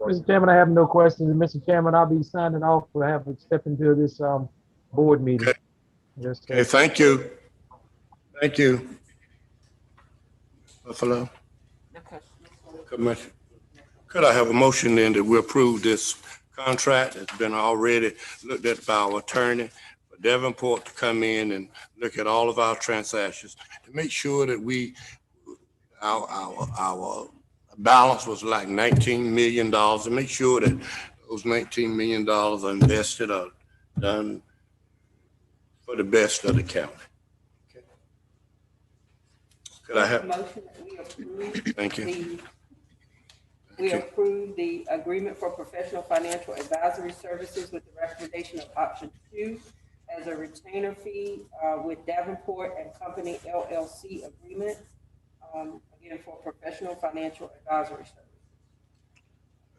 S2: Mr. Chairman, I have no questions. And Mr. Chairman, I'll be signing off for having stepped into this board meeting.
S1: Okay.
S2: Yes,
S1: Okay, thank you. Thank you. Buffalo? Commissioner. Could I have a motion then that we approve this contract? It's been already looked at by our attorney for Davenport to come in and look at all of our transactions to make sure that our balance was like $19 million and make sure that those $19 million are invested or done for the best of the county. Okay. Could I have?
S3: Motion that we approve.
S1: Thank you.
S3: We approve the agreement for professional financial advisory services with the recommendation of option 2 as a retainer fee with Davenport and Company LLC agreement, again, for professional financial advisory services.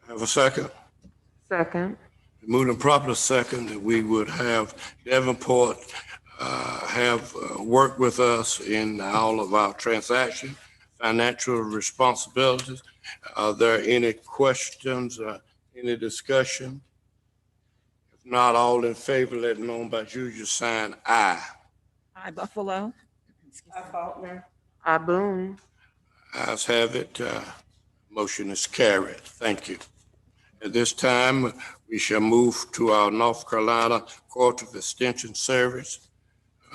S1: Have a second?
S6: Second.
S1: Moving properly second that we would have Davenport have work with us in all of our transactions, financial responsibilities. Are there any questions or any discussion? If not, all in favor, let it known by usual sign aye.
S4: I, Buffalo.
S3: I, Faulkner.
S6: I Boone.
S1: Ayes have it. Motion is carried. Thank you. At this time, we shall move to our North Carolina Court of Extension Service.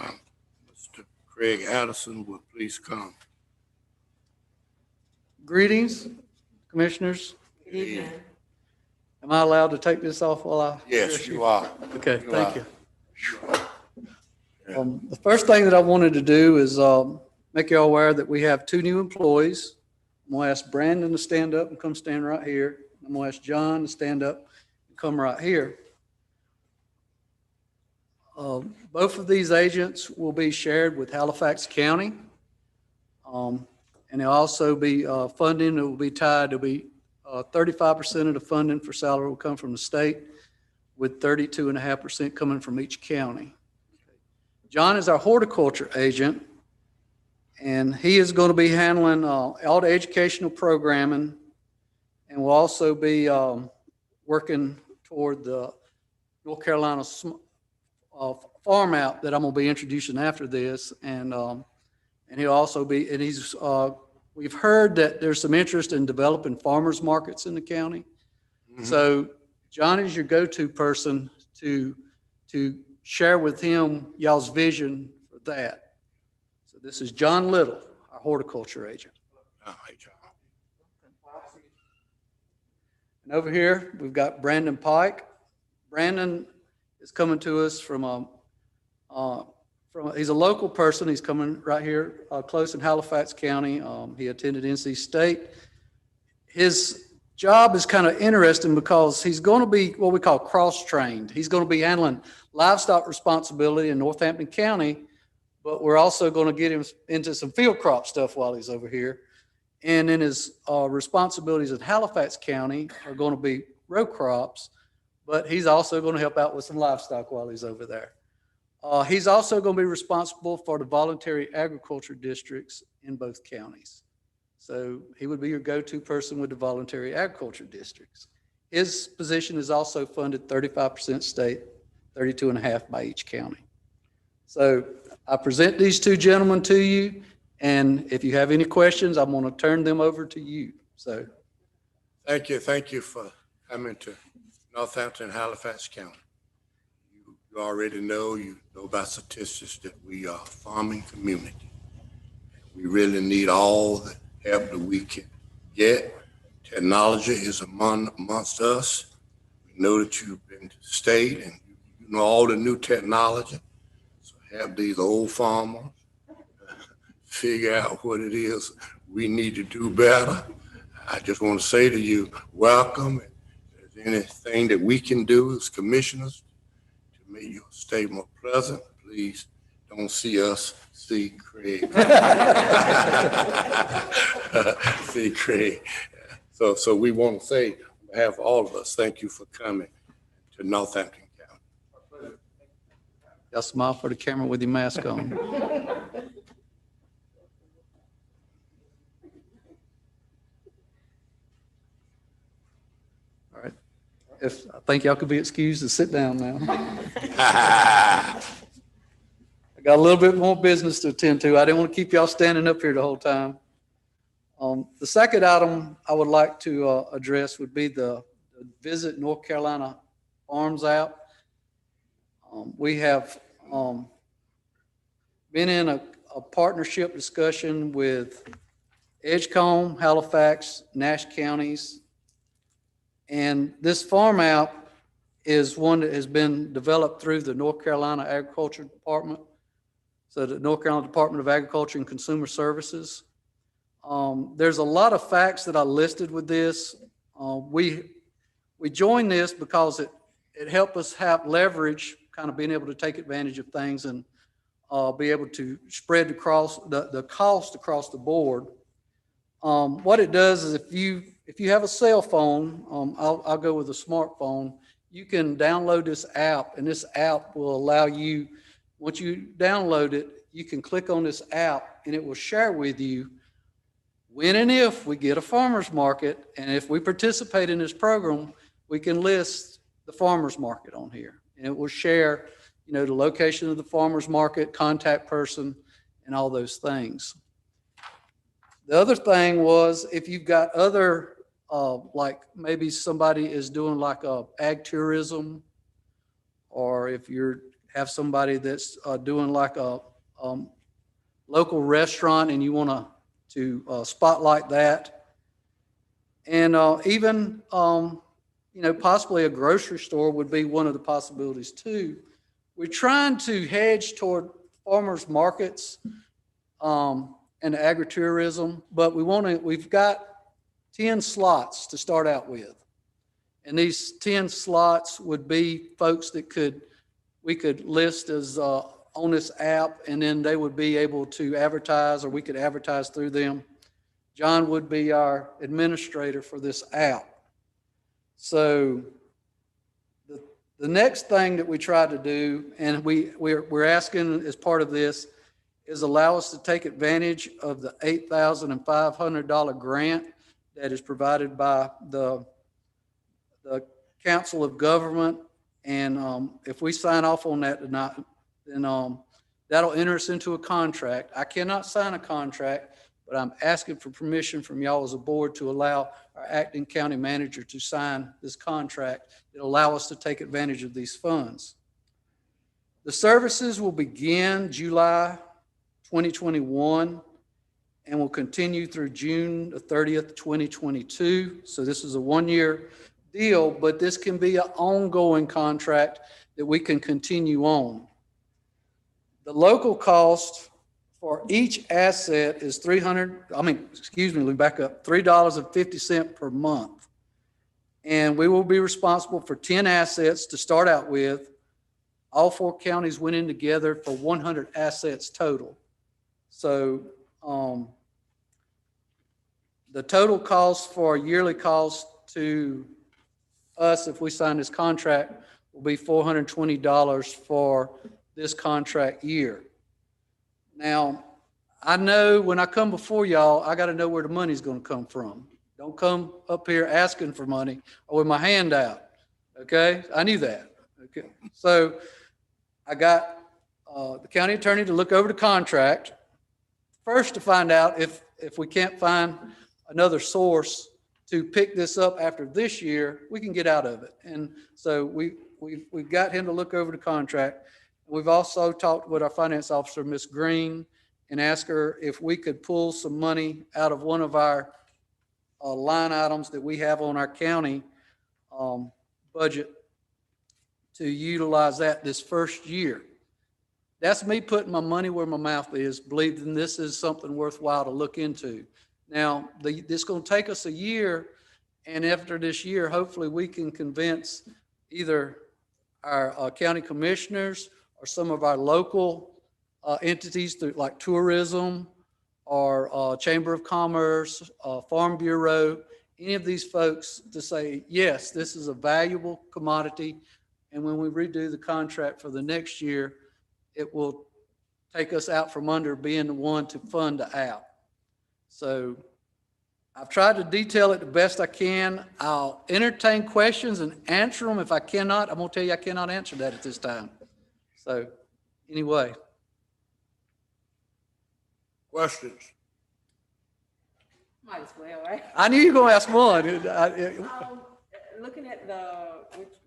S1: Mr. Craig Addison will please come.
S9: Greetings, commissioners.
S3: Good evening.
S9: Am I allowed to take this off while I?
S1: Yes, you are.
S9: Okay,
S1: You
S9: thank
S1: are.
S9: you. The first thing that I wanted to do is make you all aware that we have 2 new employees I'm gonna ask Brandon to stand up and come stand right here. I'm gonna ask John to stand up and come right here. Both of these agents will be shared with Halifax County. And there'll also be funding that will be tied. There'll be 35% of the funding for salary will come from the state, with 32.5% coming from each county. John is our horticulture agent, and he is going to be handling all the educational programming, and will also be working toward the North Carolina farm out that I'm going to be introducing after this. And he'll also be, and he's, we've heard that there's some interest in developing farmers markets in the county.
S1: Mm-hmm.
S9: So John is your go-to person to share with him y'all's vision for that. So this is John Little, our horticulture agent.
S1: All right, John.
S9: And over here, we've got Brandon Pike. Brandon is coming to us from he's a local person. He's coming right here, close in Halifax County. He attended NC State. His job is kind of interesting because he's going to be what we call cross-trained. He's going to be handling livestock responsibility in Northampton County, but we're also going to get him into some field crop stuff while he's over here. And then his responsibilities in Halifax County are going to be row crops, but he's also going to help out with some livestock while he's over there. He's also going to be responsible for the voluntary agriculture districts in both counties. So he would be your go-to person with the voluntary agriculture districts. His position is also funded 35% state, 32.5% by each county. So I present these two gentlemen to you, and if you have any questions, I'm going to turn them over to you. So
S1: Thank you for coming to Northampton, Halifax County. You already know, you know about statistics that we are a farming community. We really need all the help that we can get. Technology is amongst us. We know that you've been to the state and you know all the new technology. So have these old farmers figure out what it is we need to do better. I just want to say to you, welcome. If there's anything that we can do as commissioners to make your state more pleasant, please don't see us, see Craig. See Craig. So we want to say, on behalf of all of us, thank you for coming to Northampton County.
S9: y'all smile for the camera with your mask on. All right. I think y'all could be excused to sit down now. I got a little bit more business to attend to. I didn't want to keep y'all standing up here the whole time. The second item I would like to address would be the Visit North Carolina Farms out. We have been in a partnership discussion with Edgecombe, Halifax, Nash counties. And this farm out is one that has been developed through the North Carolina Agriculture Department. So the North Carolina Department of Agriculture and Consumer Services. There's a lot of facts that I listed with this. We joined this because it helped us have leverage, kind of being able to take advantage of things and be able to spread the cost across the board. What it does is if you have a cell phone, I'll go with a smartphone, you can download this app, and this app will allow you, once you download it, you can click on this app and it will share with you when and if we get a farmer's market, and if we participate in this program, we can list the farmer's market on here. And it will share, the location of the farmer's market, contact person, and all those things. The other thing was if you've got other, like maybe somebody is doing like a ag tourism, or if you have somebody that's doing like a local restaurant and you want to spotlight that. And even, possibly a grocery store would be one of the possibilities too. We're trying to hedge toward farmers markets. And and agritourism, but we've got 10 slots to start out with. And these 10 slots would be folks that we could list as on this app, and then they would be able to advertise, or we could advertise through them. John would be our administrator for this app. So the next thing that we try to do, and we're asking as part of this, is allow us to take advantage of the $8,500 grant that is provided by the Council of Government. And if we sign off on that tonight, then that'll enter us into a contract. I cannot sign a contract, but I'm asking for permission from y'all as a board to allow our acting county manager to sign this contract that'll allow us to take advantage of these funds. The services will begin July 2021 and will continue through June the 30th, 2022. So this is a one-year deal, but this can be an ongoing contract that we can continue on. The local cost for each asset is $3.50 per month. And we will be responsible for 10 assets to start out with. All 4 counties went in together for 100 assets total. So the total cost for yearly cost to us, if we sign this contract, will be $420 for this contract year. Now, I know when I come before y'all, I got to know where the money's going to come from. Don't come up here asking for money or with my hand out. Okay? I knew that. Okay. So I got the county attorney to look over the contract first to find out if we can't find another source to pick this up after this year, we can get out of it. And so we've got him to look over the contract. We've also talked with our finance officer, Ms. Green, and asked her if we could pull some money out of one of our line items that we have on our county budget to utilize that this first year. That's me putting my money where my mouth is, believing this is something worthwhile to look into. Now, this is going to take us a year, and after this year, hopefully we can convince either our county commissioners or some of our local entities through like tourism or Chamber of Commerce, Farm Bureau, any of these folks to say, yes, this is a valuable commodity. And when we redo the contract for the next year, it will take us out from under being the one to fund the app. So I've tried to detail it the best I can. I'll entertain questions and answer them. If I cannot, I'm going to tell you I cannot answer that at this time. So anyway.
S1: Questions?
S3: Might as well, right?
S9: I knew you were going to ask one.
S3: Looking at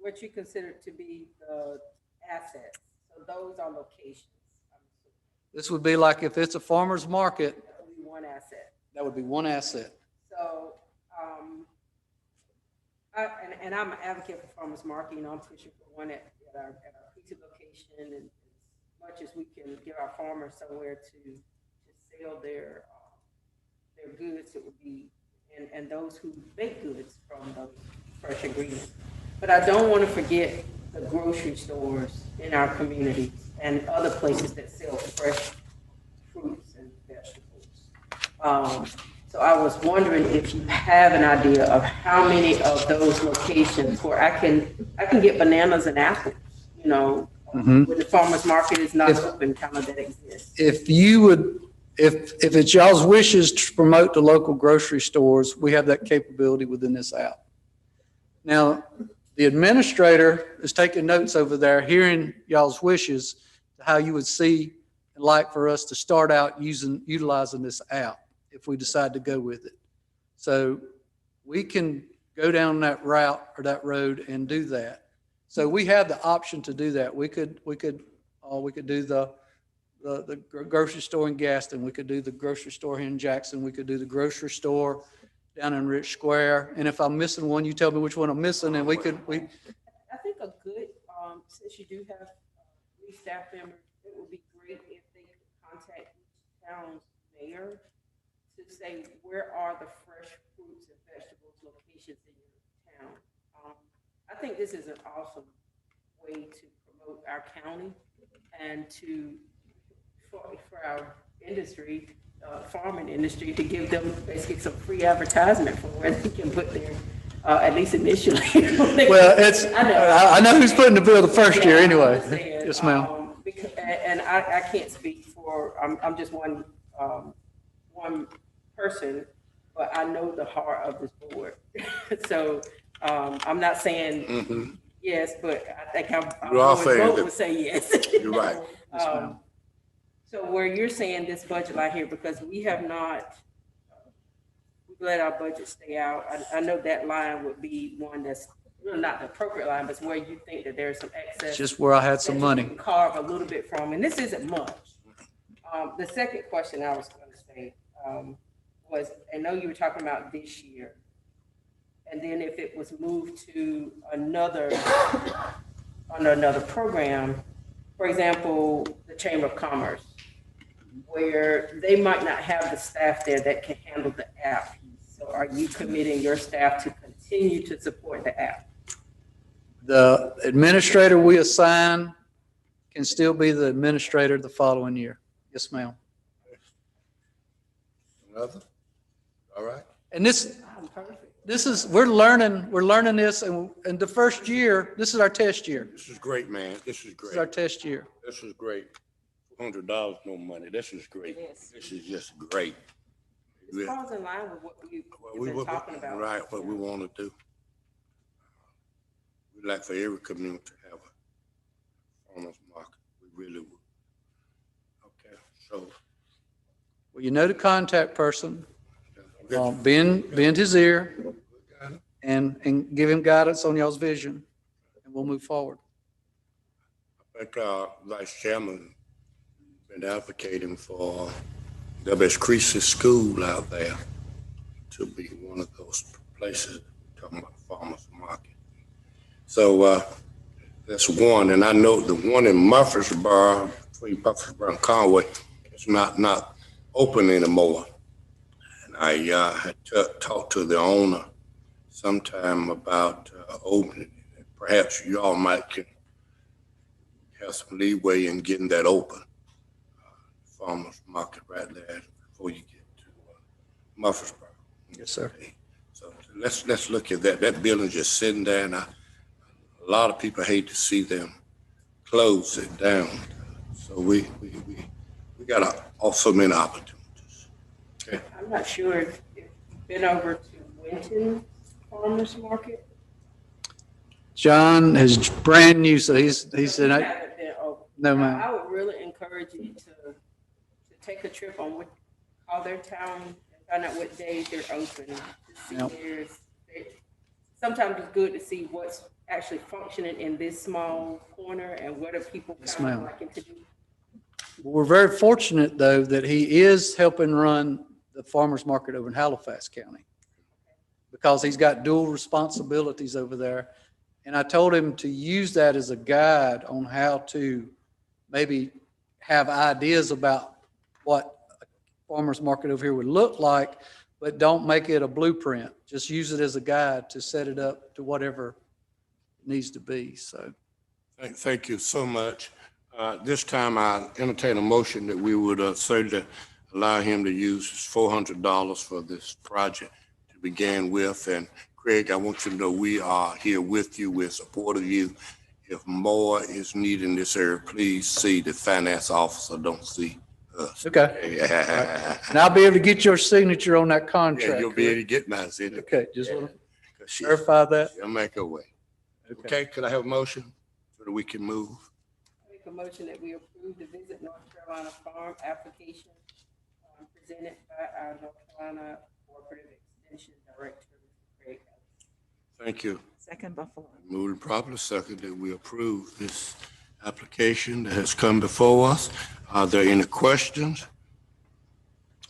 S3: what you consider to be the assets, so those are locations.
S9: This would be like if it's a farmer's market.
S3: That would be one asset.
S9: That would be one asset.
S3: So, and I'm an advocate for farmers market. You know, I'm pushing for one at our pizza location, and as much as we can give our farmers somewhere to sell their goods, it would be, and those who make goods from those fresh ingredients. But I don't want to forget the grocery stores in our communities and other places that sell fresh fruits and vegetables. So I was wondering if you have an idea of how many of those locations where I can get bananas and apples, you know, when the farmer's market is not open, kind of that exists.
S9: If you would, if it's y'all's wishes to promote the local grocery stores, we have that capability within this app. Now, the administrator is taking notes over there, hearing y'all's wishes to how you would see and like for us to start out utilizing this app if we decide to go with it. So we can go down that route or that road and do that. So we have the option to do that. We could do the grocery store in Gaston. We could do the grocery store here in Jackson. We could do the grocery store down in Rich Square. And if I'm missing one, you tell me which one I'm missing, and we.
S3: I think a good, since you do have 3 staff members, it would be great if they could contact each town's mayor say, where are the fresh fruits and vegetables locations in your town? I think this is an awesome way to promote our county and for our industry, farming industry, to give them basically some free advertisement for where they can put their, at least initially.
S9: Well, I know who's putting the bill the first year
S3: Yeah, I
S9: anyway.
S3: understand.
S9: Yes, ma'am.
S3: And I can't speak for, I'm just one person, but I know the heart of this board. So, I'm not saying yes, but I think I'm
S1: You are
S3: going
S1: saying
S3: vote
S1: that-
S3: would say yes.
S1: You're right.
S9: Yes, ma'am.
S3: So where you're saying this budget line here, because we have not, we've let our budget stay out. I know that line would be one that's really not the appropriate line, but it's where you think that there's some excess.
S9: It's just where I had some
S3: that you
S9: money.
S3: can carve a little bit from, and this isn't much. The second question I was going to say was, I know you were talking about this year, and then if it was moved to another, under another program, for example, the Chamber of Commerce, where they might not have the staff there that can handle the app. So are you committing your staff to continue to support the app?
S9: The administrator we assign can still be the administrator the following year. Yes, ma'am.
S1: Another? All right.
S9: And this is, we're learning this, and the first year, this is our test year.
S1: This is great, man. This is
S9: This is our
S1: great.
S9: test year.
S1: This is great. $100 no money. This is great.
S3: Yes.
S1: This is just great.
S3: This falls in line with what we've been talking about.
S1: Right, what we want to do. We'd like for every community to have a farmer's market. We really would. Okay, so.
S9: Well, you know the contact person.
S1: Okay.
S9: Bend his ear and give him guidance on y'all's vision, and we'll move forward.
S1: I think our vice chairman been advocating for W.S. Creasy's school out there to be one of those places talking about farmers market. So that's one, and I know the one in Murfreesboro, between Murfreesboro and Conway, is not open anymore. And I had talked to the owner sometime about opening it. Perhaps you all might can have some leeway in getting that open. Farmers market right there before you get to Murfreesboro.
S9: Yes, sir.
S1: So let's look at that. That building's just sitting there, and a lot of people hate to see them close it down. So we got so many opportunities. Okay.
S3: I'm not sure if you've been over to Winton Farmers Market.
S9: John is brand new, so he's in.
S3: Haven't been over.
S9: No, ma'am.
S3: I would really encourage you to take a trip on call their town and find out what days they're open. To see
S9: Yep.
S3: sometimes it's good to see what's actually functioning in this small corner and what are people
S9: Yes,
S3: kind of
S9: ma'am.
S3: liking to do.
S9: We're very fortunate, though, that he is helping run the farmers market over in Halifax County, because he's got dual responsibilities over there. And I told him to use that as a guide on how to maybe have ideas about what a farmer's market over here would look like, but don't make it a blueprint. Just use it as a guide to set it up to whatever it needs to be. So
S1: Thank you so much. This time I entertain a motion that we would certainly allow him to use his $400 for this project to begin with. And Craig, I want you to know we are here with you. We're supporting you. If more is needed in this area, please see the finance officer, don't see us.
S9: okay.
S1: Yeah,
S9: And I'll be able to get your signature on that contract.
S1: you'll be able to get mine. See,
S9: Okay, just want to
S1: she-
S9: verify that.
S1: she'll make her way.
S9: Okay.
S1: Okay, could I have a motion so that we can move?
S3: Make a motion that we approve the Visit North Carolina Farm application presented by our North Carolina Cooperative Extension Director, Craig.
S1: Thank you.
S4: Second Buffalo.
S1: Moving properly second that we approve this application that has come before us. Are there any questions?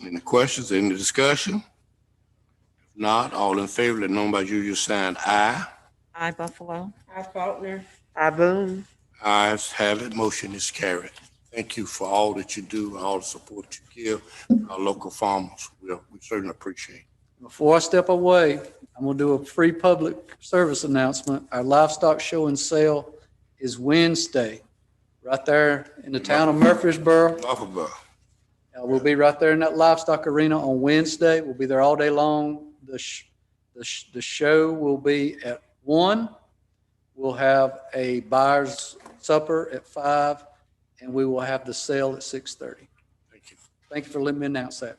S1: Any questions, any discussion? If not, all in favor, let know by usual sign aye.
S4: I Buffalo.
S3: Our Faulkner.
S6: I Boone.
S1: Ayes have it, motion is carried. thank you for all that you do, all the support you give our local farmers. We certainly appreciate it.
S9: Before I step away, I'm going to do a free public service announcement. Our livestock show and sale is Wednesday, right there in the town of Murfreesboro.
S1: Buffalo.
S9: We'll be right there in that livestock arena on Wednesday. We'll be there all day long. The show will be at 1. We'll have a buyer's supper at 5, and we will have the sale at 6:30.
S1: Thank you.
S9: Thank you for letting me announce that.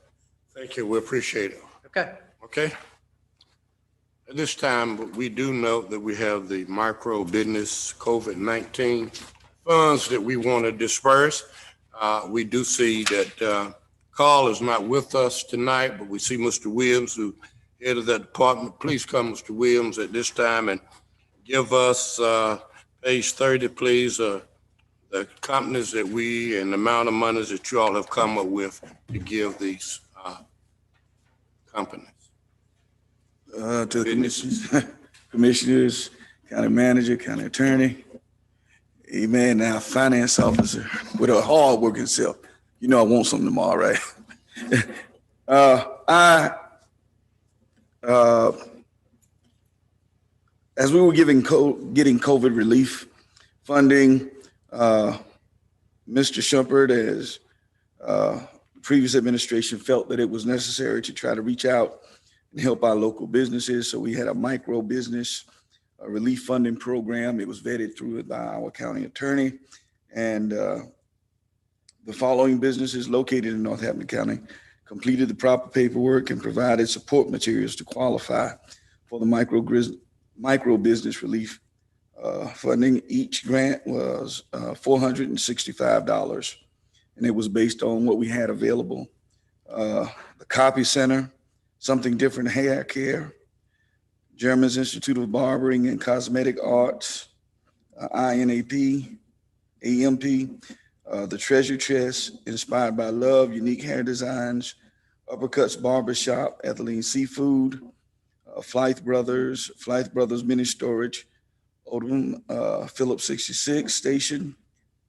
S1: Thank you. We appreciate it.
S9: Okay.
S1: Okay. At this time, we do note that we have the micro business COVID-19 funds that we want to disperse. We do see that Carl is not with us tonight, but we see Mr. Williams, who head of that department. Please come, Mr. Williams, at this time and give us page 30, please, the companies that we and the amount of monies that you all have come up with to give these companies.
S10: To the commissioners, county manager, county attorney, amen, now finance officer with a hard working self. You know I want something tomorrow, right? As we were getting COVID relief funding, Mr. Shumpert, as previous administration felt that it was necessary to try to reach out and help our local businesses. So we had a micro business relief funding program. It was vetted through by our county attorney. And the following businesses located in Northampton County completed the proper paperwork and provided support materials to qualify for the micro business relief funding. Each grant was $465, and it was based on what we had available. The Copy Center, Something Different Hair Care, German's Institute of Barbering and Cosmetic Arts, INAP, AMP, the Treasure Chest, Inspired by Love, Unique Hair Designs, Uppercuts Barbershop, Ethylene Seafood, Flythe Brothers Mini Storage, Odom Phillips 66 Station,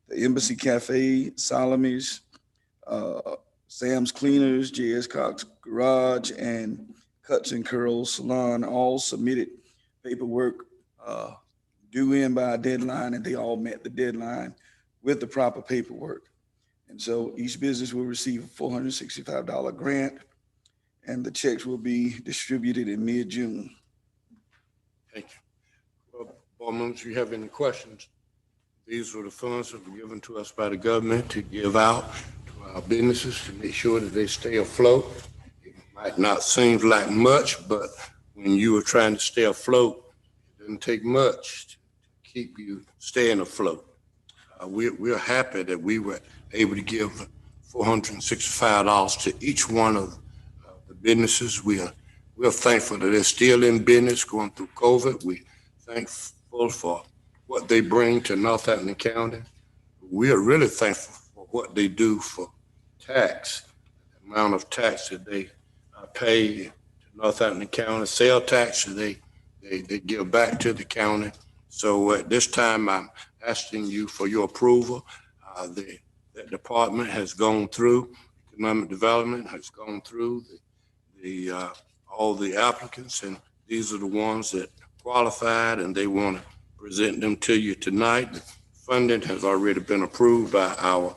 S10: the Embassy Cafe, Salome's, Sam's Cleaners, J.S. Cox Garage, and Cuts and Curls Salon all submitted paperwork due in by a deadline, and they all met the deadline with the proper paperwork. And so each business will receive a $465 grant, and the checks will be distributed in mid-June.
S1: Thank you. Well, board members, if you have any questions, these are the funds that were given to us by the government to give out to our businesses to make sure that they stay afloat. It might not seem like much, but when you are trying to stay afloat, it doesn't take much to keep you staying afloat. We're happy that we were able to give $465 to each one of the businesses. We're thankful that they're still in business going through COVID. We're thankful for what they bring to Northampton County. We are really thankful for what they do for tax, the amount of tax that they pay to Northampton County, sales tax that they give back to the county. So at this time, I'm asking you for your approval. That department has gone through, economic development has gone through all the applicants, and these are the ones that qualified, and they want to present them to you tonight. The funding has already been approved by our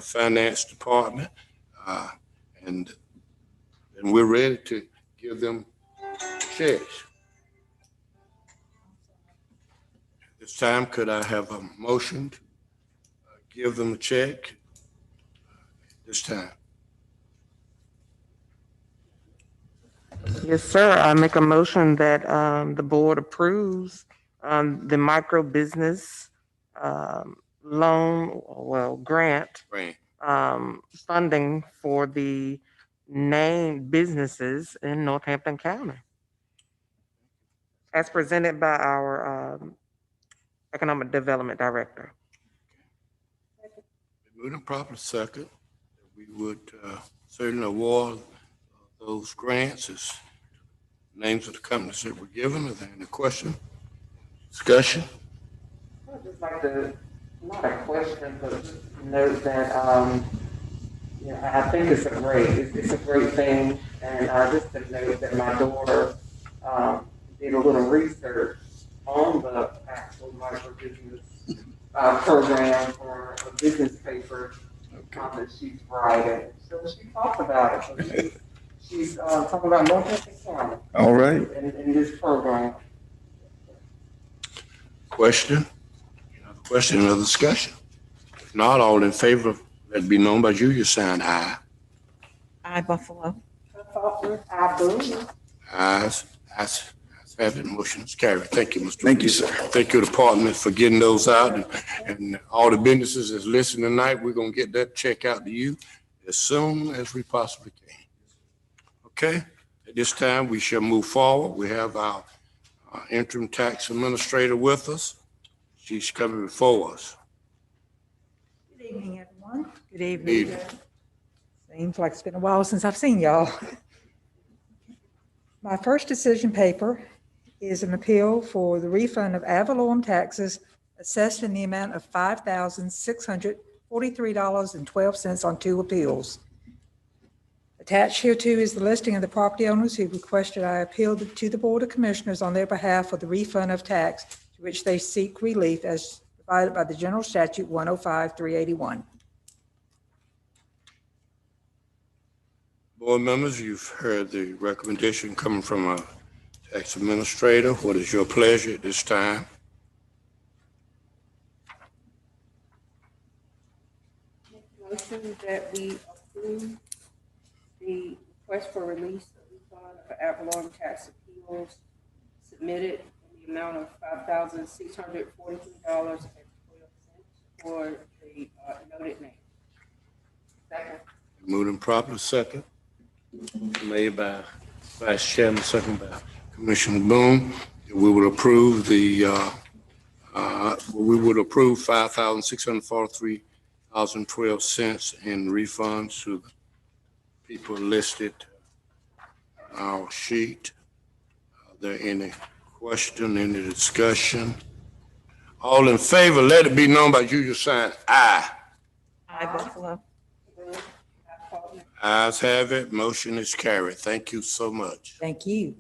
S1: finance department, and we're ready to give them checks. This time, could I have a motion to give them a check this time?
S6: Yes, sir. I make a motion that the board approves the micro business grant
S1: Right.
S6: funding for the named businesses in Northampton County, as presented by our Economic Development Director.
S1: Moving properly second, we would certainly award those grants as names of the companies that were given. Are there any question, discussion?
S6: I'd just like to Not a question, but just note that, I think it's a great thing. And just to note that my daughter, did a little research on the actual micro business, program for a business paper, that she's writing. So she talked about it. So she's talking about Northampton County
S10: All right.
S6: in this program.
S1: Question? Another question, another discussion? If not, all in favor, let it be known by Julia, sign aye.
S4: I, Buffalo.
S3: Faulkner,
S6: I believe.
S1: Ayes have it, motion is carried. Thank you, Mr.
S10: Thank you,
S1: Reed.
S10: sir.
S1: Thank you, department, for getting those out. And all the businesses that's listening tonight, we're gonna get that check out to you as soon as we possibly can. Okay, at this time, we shall move forward. We have our interim tax administrator with us. She's coming before us.
S11: Good evening, everyone. Good
S1: Evening.
S11: evening. Seems like it's been a while since I've seen y'all. My first decision paper is an appeal for the refund of ad valorem taxes assessed in the amount of $5,643.12 on 2 appeals. Attached hereto is the listing of the property owners who requested I appeal to the Board of Commissioners on their behalf for the refund of tax to which they seek relief as provided by the General Statute 105-381.
S1: Board members, you've heard the recommendation coming from our tax administrator. What is your pleasure at this time?
S3: motion that we approve the request for release of refund of ad valorem tax appeals submitted in the amount of $5,643.12 for the noted name.
S6: Second.
S1: Moved and properly second. Made by Vice Chairman, second by Commissioner Boone. We would approve $5,643.12 in refunds to the people listed on our sheet. Are there any question, any discussion? All in favor, let it be known by usual sign aye.
S4: I, Buffalo.
S1: Ayes have it, motion is carried. Thank you so much.
S11: Thank you.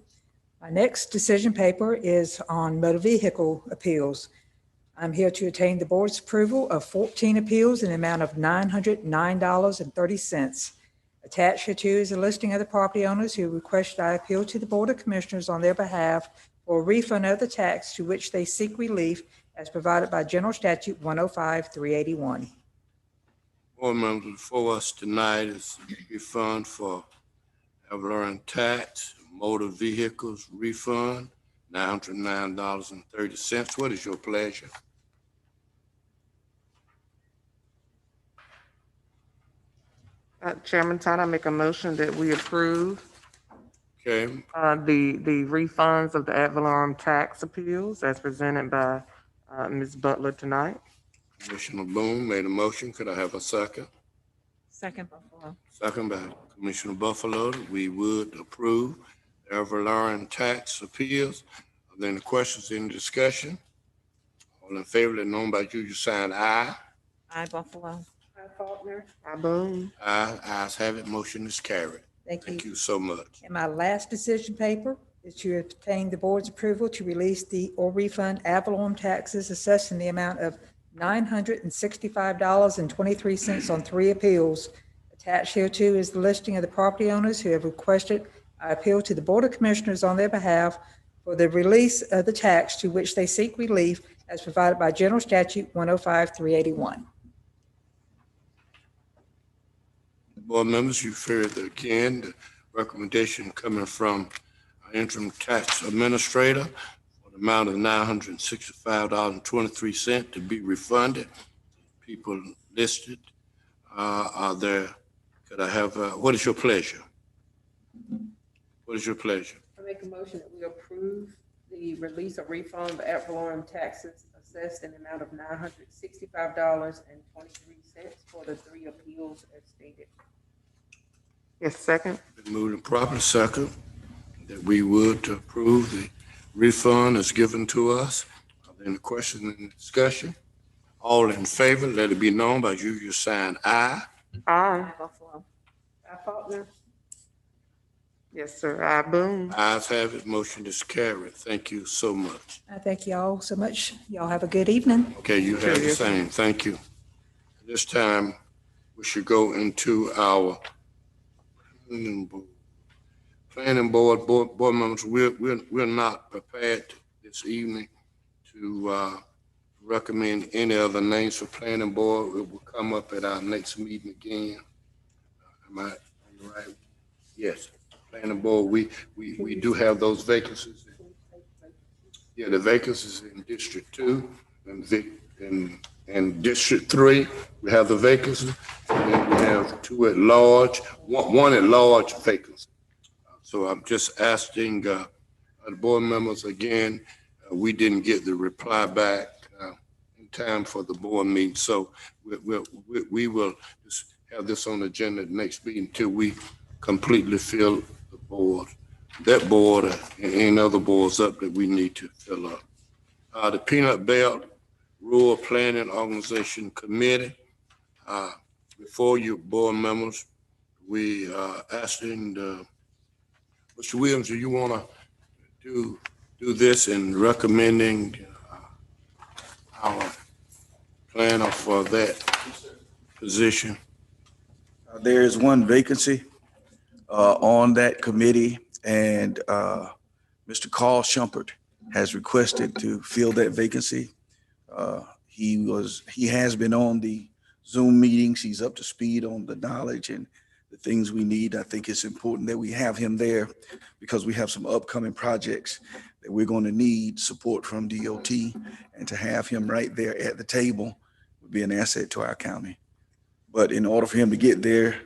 S11: My next decision paper is on motor vehicle appeals. I'm here to obtain the board's approval of 14 appeals in the amount of $909.30. Attached hereto is a listing of the property owners who requested I appeal to the Board of Commissioners on their behalf for a refund of the tax to which they seek relief as provided by General Statute 105-381.
S1: Board members, before us tonight is a refund for ad valorem tax, motor vehicles refund, $909.30. What is your pleasure?
S6: Chairman Todd, I make a motion that we approve
S1: Okay,
S6: the refunds of the ad valorem tax appeals as presented by Ms. Butler tonight.
S1: Commissioner Boone made a motion. Could I have a second?
S4: Second, Buffalo.
S1: Second by Commissioner Buffalo, that we would approve the ad valorem tax appeals. Are there any questions, any discussion? All in favor, let it known by usual sign aye.
S4: I, Buffalo.
S3: Faulkner,
S6: I boom.
S1: Aye, ayes have it, motion is carried.
S11: Thank you.
S1: Thank you so much.
S11: And my last decision paper is to obtain the board's approval to release or refund ad valorem taxes assessed in the amount of $965.23 on 3 appeals. Attached hereto is the listing of the property owners who have requested I appeal to the Board of Commissioners on their behalf for the release of the tax to which they seek relief as provided by General Statute 105-381.
S1: Board members, you've heard again the recommendation coming from our interim tax administrator for the amount of $965.23 to be refunded. People listed, are there, could I have, what is your pleasure? What is your pleasure?
S3: I make a motion that we approve the release or refund of ad valorem taxes assessed in the amount of $965.23 for the 3 appeals as stated.
S6: Yes, second.
S1: Been moved and properly second that we would approve the refund as given to us. Are there any questions and discussion? All in favor, let it be known by your sign aye.
S6: Aye.
S4: Buffalo.
S3: Faulkner.
S6: Yes, sir. Aye, Boone.
S1: Ayes have it, motion is carried. Thank you so much.
S11: I thank y'all so much. Y'all have a good evening.
S1: Okay, you have the same. Thank you. This time, we should go into our planning board members. We're not prepared this evening to recommend any other names for planning board. It will come up at our next meeting again. Am I right? Yes, planning board, we do have those vacancies. Yeah, the vacancies in District 2 and District 3, we have the vacancies. And then we have 2 at large, one at large vacancy. So I'm just asking the board members again, we didn't get the reply back in time for the board meeting. So we will just have this on the agenda next meeting until we completely fill the board, that board and any other boards up that we need to fill up. The Peanut Belt Rural Planning Organization Committee, before you board members, we asking Mr. Williams, do you want to do this in recommending our planner for that position?
S10: There is one vacancy on that committee, and Mr. Carl Shumpert has requested to fill that vacancy. He has been on the Zoom meetings. He's up to speed on the knowledge and the things we need. I think it's important that we have him there because we have some upcoming projects that we're going to need support from DOT, and to have him right there at the table would be an asset to our county. But in order for him to get there,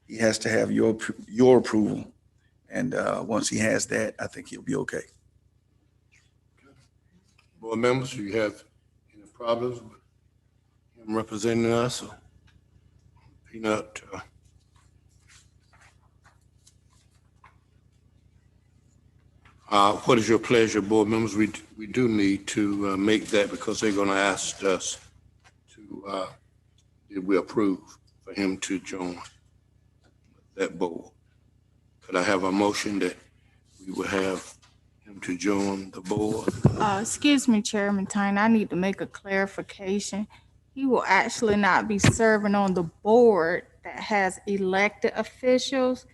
S10: he has to have your approval. And once he has that, I think he'll be okay.
S1: Board members, do you have any problems with him representing us? Or Peanut? What is your pleasure, board members? We do need to make that because they're going to ask us to, did we approve for him to join that board? Could I have a motion that we would have him to join the board?
S12: Excuse me, Chairman Tyne, I need to make a clarification. He will actually not be serving on the board that has elected officials.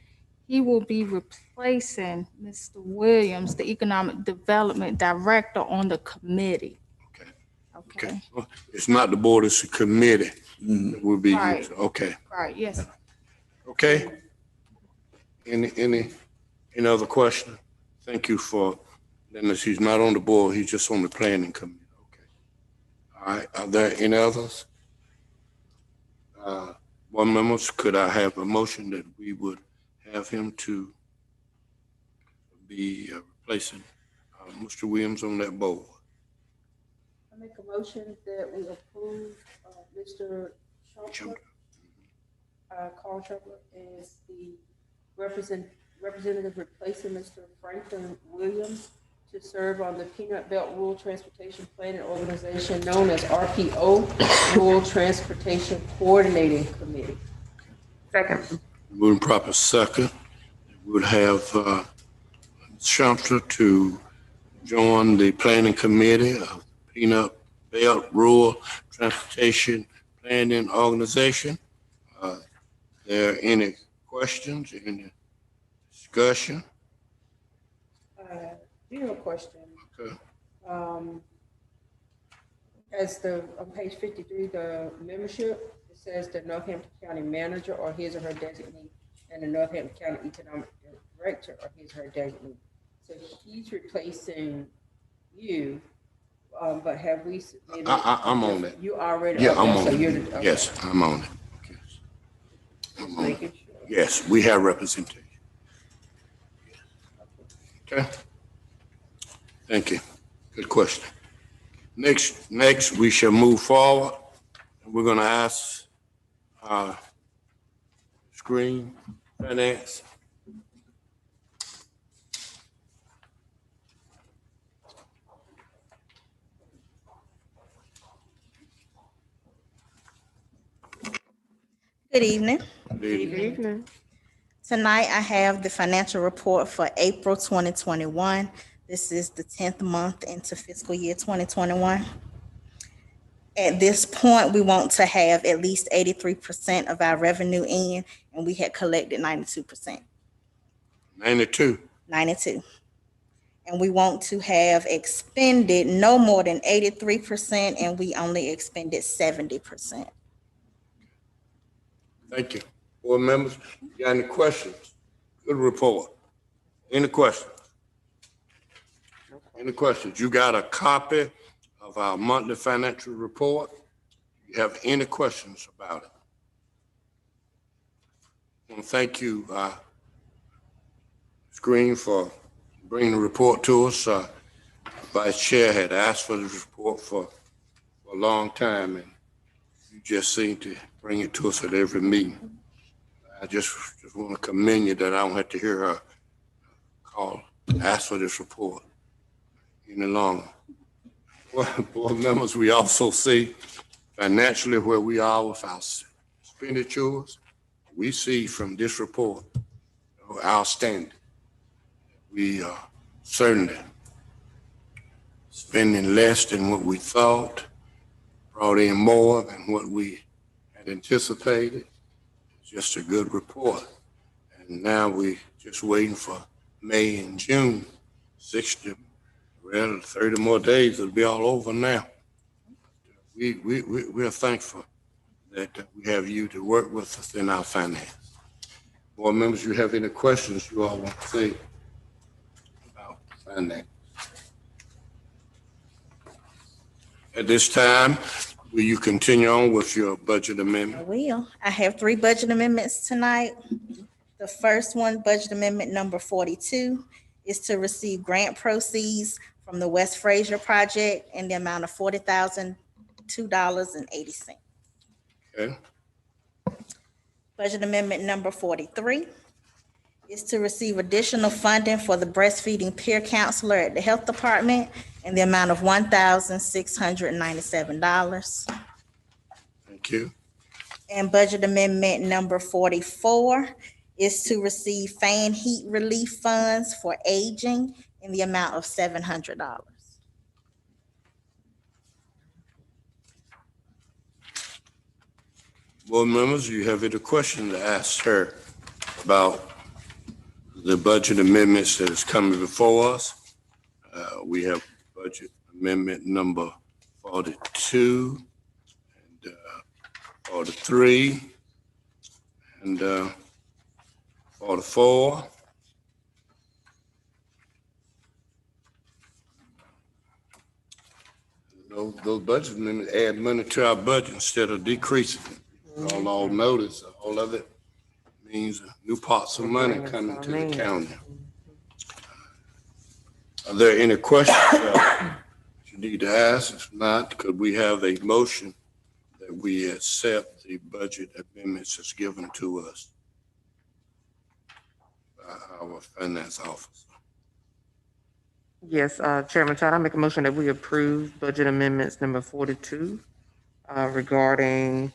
S12: He will be replacing Mr. Williams, the Economic Development Director, on the committee.
S1: Okay.
S12: Okay.
S1: Well, it's not the board, it's a committee that will be
S12: Right.
S1: used. Okay.
S12: Right, yes.
S1: Okay. Any other question? Thank you for letting us. He's not on the board, he's just on the planning committee. Okay. All right, are there any others? Board members, could I have a motion that we would have him to be replacing Mr. Williams on that board?
S3: I make a motion that we approve Mr. Shumpert, Carl Shumpert, as the representative replacing Mr. Franklin Williams to serve on the Peanut Belt Rural Transportation Planning Organization, known as RPO, Rural Transportation Coordinating Committee.
S6: Second.
S1: Moving proper second. We'll have Shumpter to join the planning committee of Peanut Belt Rural Transportation Planning Organization. There any questions, any discussion?
S3: Zero question.
S1: Okay.
S3: As on page 53, the membership, it says the Northampton County Manager or his or her designee, and the Northampton County Economic Director or his or her designee. So he's replacing you, but have we submitted?
S1: I'm on that.
S3: You already?
S1: Yeah,
S3: okay,
S1: I'm on
S3: so
S1: it.
S3: you're the- okay.
S1: Yes, I'm on it. Yes. I'm
S3: Just
S1: on it.
S3: making sure.
S1: Yes, we have representation. Okay. Thank you. Good question. Next, we shall move forward. We're going to ask Screen Finance.
S13: Good evening.
S1: Good evening.
S6: Evening.
S13: Tonight, I have the financial report for April 2021. This is the 10th month into fiscal year 2021. At this point, we want to have at least 83% of our revenue in, and we had collected 92%,
S1: 92.
S13: 92. And we want to have expended no more than 83%, and we only expended 70%.
S1: Thank you. Board members, you got any questions? Good report. Any questions? Any questions? You got a copy of our monthly financial report? You have any questions about it? I want to thank you, Green, for bringing the report to us. Vice Chair had asked for this report for a long time, and you just seem to bring it to us at every meeting. I just want to commend you that I don't have to hear her ask for this report any longer. Well, board members, we also see financially where we are with our expenditures. We see from this report our standing. We are certainly spending less than what we thought, brought in more than what we had anticipated. It's just a good report. And now we just waiting for May and June, 30 more days, it'll be all over now. We're thankful that we have you to work with us in our finance. Board members, you have any questions you all want to say about finance? At this time, will you continue on with your budget
S13: I
S1: amendment?
S13: will. I have 3 budget amendments tonight. The first one, budget amendment number 42, is to receive grant proceeds from the West Fraser project in the amount of $40,002.80.
S1: Okay,
S13: Budget amendment number 43 is to receive additional funding for the breastfeeding peer counselor at the health department in the amount of $1,697.
S1: thank you.
S13: And budget amendment number 44 is to receive fan heat relief funds for aging in the amount of $700.
S1: Board members, you have any question to ask her about the budget amendments that is coming before us? We have budget amendment number 42 and 43 and 44. Those budget amendments add money to our budget instead of decreasing it. All notice, all of it means new pots of money coming to the county. Are there any questions you need to ask? If not, could we have a motion that we accept the budget amendments as given to us by our finance officer?
S6: Yes, Chairman Todd, I make a motion that we approve budget amendments number 42 regarding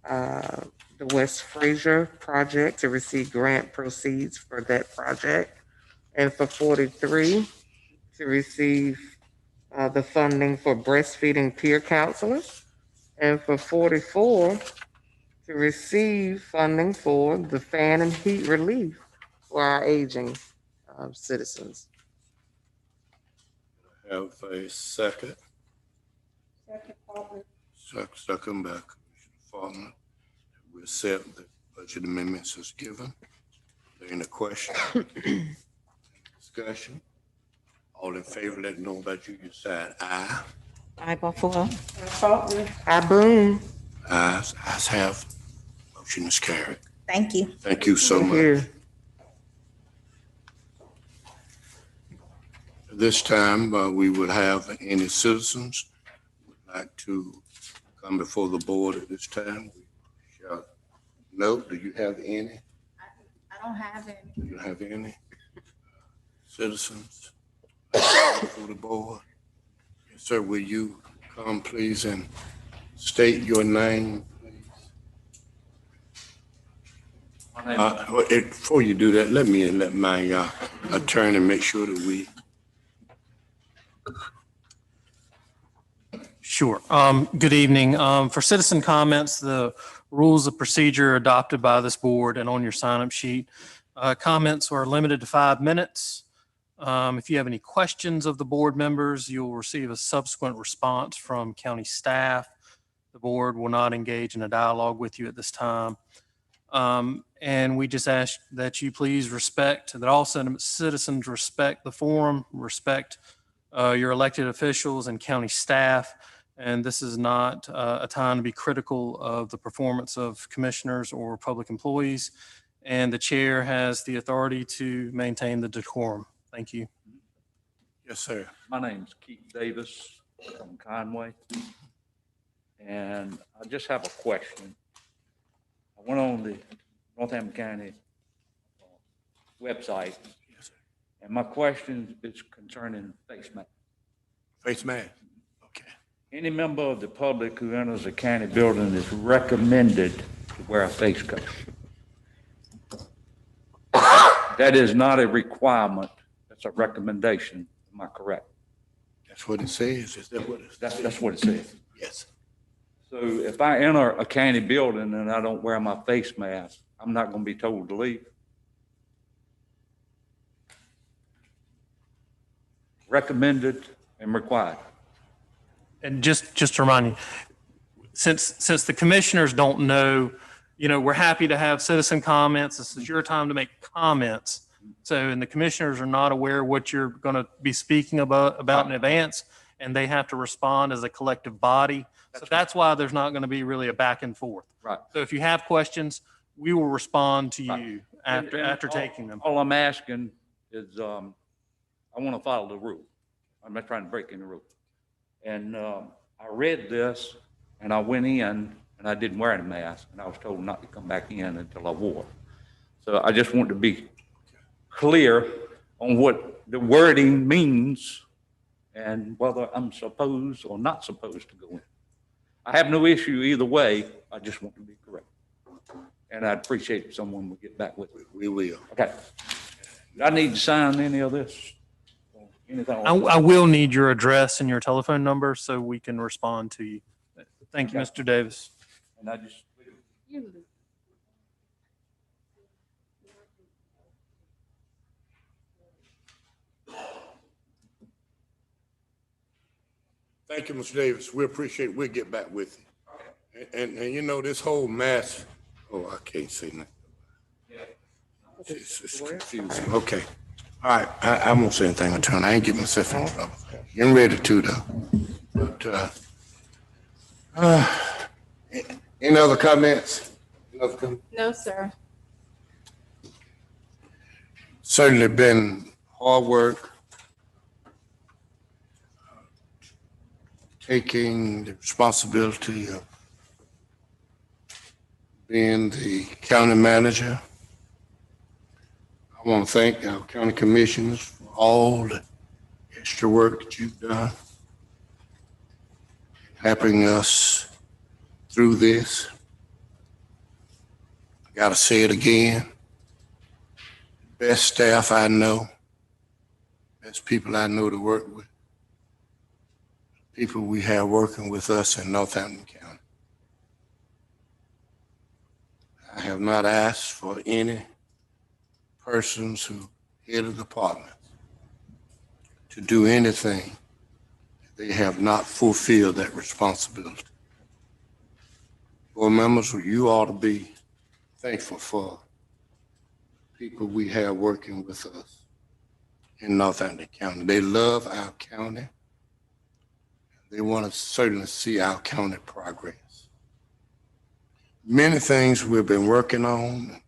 S6: the West Fraser project to receive grant proceeds for that project. And for 43, to receive the funding for breastfeeding peer counselors. And for 44, to receive funding for the fan and heat relief for our aging citizens.
S1: Have a second.
S3: Second, Faulkner.
S1: Second by Commissioner Faulkner. We accept the budget amendments as given. Are there any questions? Discussion? All in favor, let it know by your side. Aye.
S4: I Buffalo.
S3: Faulkner.
S6: I boom.
S1: Ayes have. Motion is carried.
S13: Thank you.
S1: Thank you so much.
S6: Here.
S1: At this time, we would have any citizens who would like to come before the board at this time. We shall note, do you have any?
S12: I don't have any.
S1: Do you have any citizens for the board? Yes, sir, will you come please and state your name, please? Before you do that, let me let my attorney make sure that we.
S7: Sure. Good evening. For citizen comments, the rules of procedure adopted by this board and on your sign-up sheet, comments are limited to 5 minutes. If you have any questions of the board members, you'll receive a subsequent response from county staff. The board will not engage in a dialogue with you at this time. And we just ask that you please respect, that all citizens respect the forum, respect your elected officials and county staff. And this is not a time to be critical of the performance of commissioners or public employees. And the chair has the authority to maintain the decorum. Thank you.
S1: Yes, sir.
S14: My name's Keith Davis from Conway. And I just have a question. I went on the Northampton County website, and my question is concerning face mask.
S1: Face mask. Okay.
S14: Any member of the public who enters a county building is recommended to wear a face coat. That is not a requirement. That's a recommendation. Am I correct?
S1: That's what it says. Is that what it says?
S14: That's what it says.
S1: Yes.
S14: So if I enter a county building and I don't wear my face mask, I'm not going to be told to leave. Recommended and required.
S7: And just to remind you, since the commissioners don't know, we're happy to have citizen comments. This is your time to make comments. So, and the commissioners are not aware what you're going to be speaking about in advance, and they have to respond as a collective body. So that's why there's not going to be really a back and forth.
S14: Right.
S7: So if you have questions, we will respond to
S14: Right.
S7: you after taking them.
S14: All I'm asking is, I want to follow the rule. I'm not trying to break any rule. And I read this and I went in and I didn't wear any mask and I was told not to come back in until I wore. So I just want to be clear on what the wording means and whether I'm supposed or not supposed to go in. I have no issue either way. I just want to be correct. And I'd appreciate if someone would get back with me.
S1: We will.
S14: Okay. Do I need to sign any of this? Anything?
S7: I will need your address and your telephone number so we can respond to you. Thank you, Mr. Davis.
S14: And I just.
S1: Thank you, Mr. Davis. We appreciate it. We'll get back with you. And this whole mass, I can't say nothing. It's confusing. Okay. All right. I won't say anything, Attorney. I ain't getting myself in trouble. Getting ready to, though. But, any other comments?
S12: No, sir.
S1: Certainly been hard work. Taking the responsibility of being the county manager. I want to thank our county commissioners for all the extra work that you've done, helping us through this. I got to say it again. Best staff I know, best people I know to work with. People we have working with us in Northampton County. I have not asked for any persons who head of departments to do anything. They have not fulfilled that responsibility. Board members, you ought to be thankful for people we have working with us in Northampton County. They love our county. They want to certainly see our county progress. Many things we've been working on.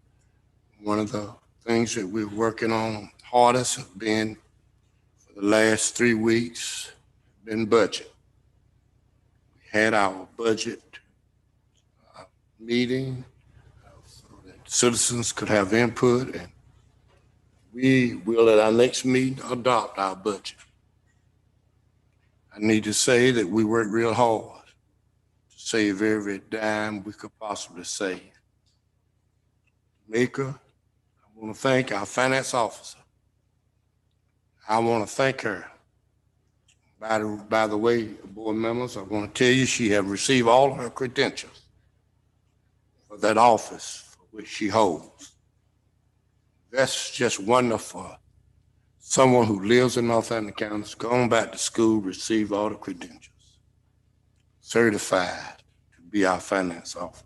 S1: One of the things that we're working on hardest have been for the last 3 weeks, been budget. We had our budget meeting so that citizens could have input, and we will at our next meeting adopt our budget. I need to say that we worked real hard to save every dime we could possibly save. Maker. I want to thank our finance officer. I want to thank her. By the way, board members, I want to tell you she has received all her credentials for that office for which she holds. That's just wonderful. Someone who lives in Northampton County has gone back to school, received all the credentials, certified to be our finance officer.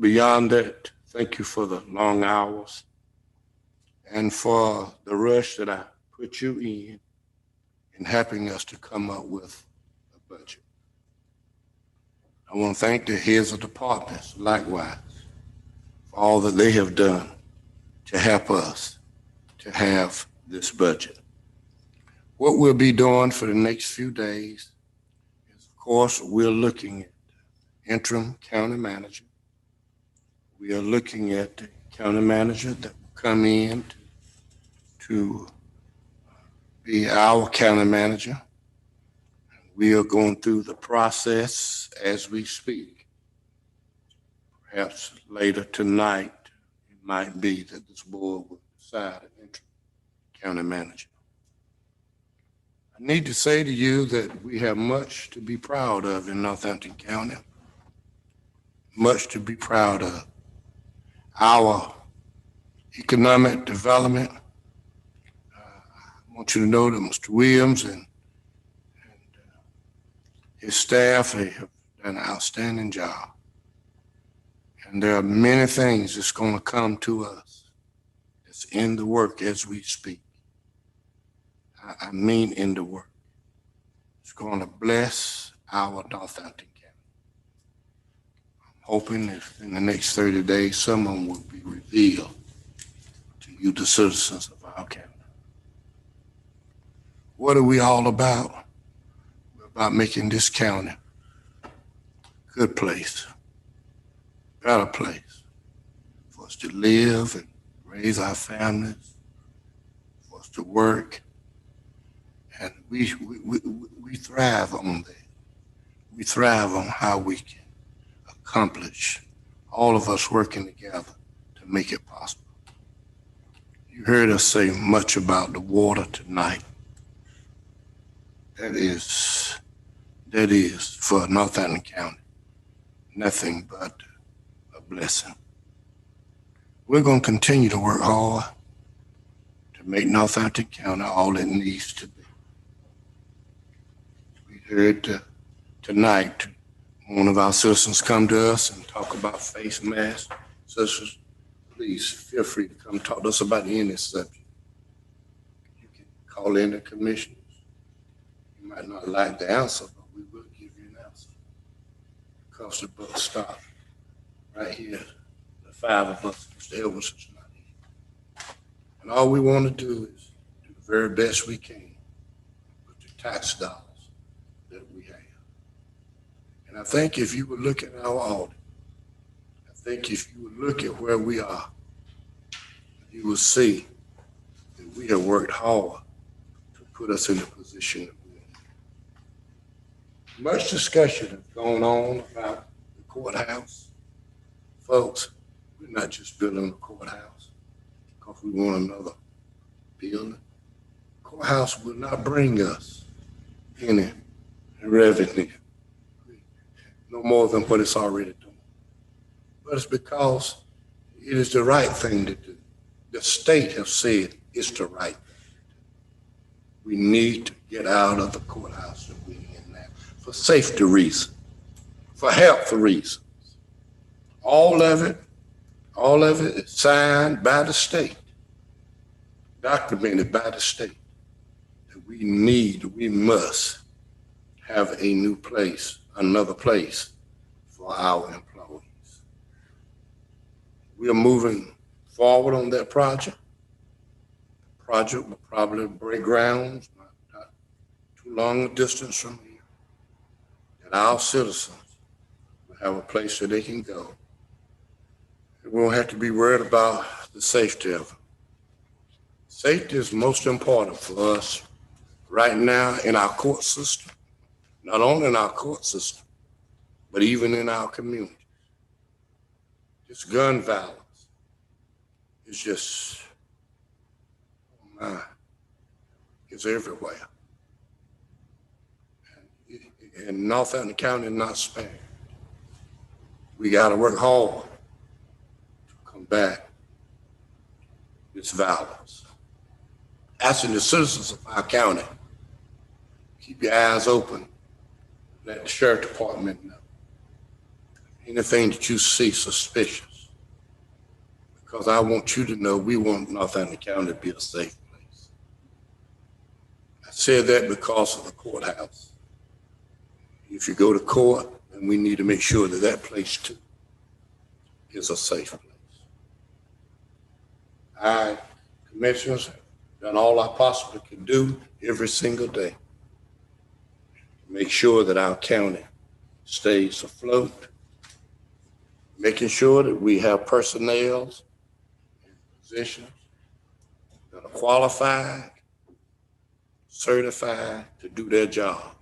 S1: Beyond that, thank you for the long hours and for the rush that I put you in helping us to come up with a budget. I want to thank the heads of departments, likewise, for all that they have done to help us to have this budget. What we'll be doing for the next few days is, of course, we're looking at interim county manager. We are looking at the county manager that will come in to be our county manager. We are going through the process as we speak. Perhaps later tonight, it might be that this board will decide an interim county manager. I need to say to you that we have much to be proud of in Northampton County, much to be proud of. Our economic development, I want you to know that Mr. Williams and his staff, they have done an outstanding job. And there are many things that's going to come to us that's in the work as we speak. I mean in the work. It's going to bless our Northampton County. I'm hoping if in the next 30 days, someone will be revealed to you, the citizens of our county. What are we all about? We're about making this county a good place, better place for us to live and raise our families, for us to work. And we thrive on that. We thrive on how we can accomplish, all of us working together to make it possible. You heard us say much about the water tonight. That is for Northampton County, nothing but a blessing. We're going to continue to work hard to make Northampton County all it needs to be. We heard tonight one of our citizens come to us and talk about face masks. Sisters, please feel free to come talk to us about any subject. You can call in the commissioners. You might not like the answer, but we will give you an answer. Because the buck stop right here. The five of us, Mr. Edwards is not here. And all we want to do is do the very best we can with the tax dollars that we have. And I think if you would look at our audit, I think if you would look at where we are, you will see that we have worked hard to put us in the position that we're in. Much discussion has gone on about the courthouse. Folks, we're not just building a courthouse because we want another building. Courthouse will not bring us any revenue, no more than what it's already doing. But it's because it is the right thing to do. The state has said it's the right thing to do. We need to get out of the courthouse that we're in now for safety reasons, for health reasons. All of it is signed by the state, documented by the state, that we must have a new place, another place for our employees. We are moving forward on that project. The project will probably break ground, not too long a distance from here, that our citizens will have a place that they can go. We won't have to be worried about the safety of them. Safety is most important for us right now in our court system, not only in our court system, but even in our community. This gun violence is just, oh my, it's everywhere. And Northampton County is not spared. We gotta work hard to combat this violence. Asking the citizens of our county, keep your eyes open. Let the sheriff department know. Anything that you see suspicious. Because I want you to know we want Northampton County to be a safe place. I said that because of the courthouse. If you go to court, then we need to make sure that that place too is a safe place. Our commissioners have done all I possibly can do every single day to make sure that our county stays afloat, making sure that we have personnel in positions that are qualified, certified to do their job.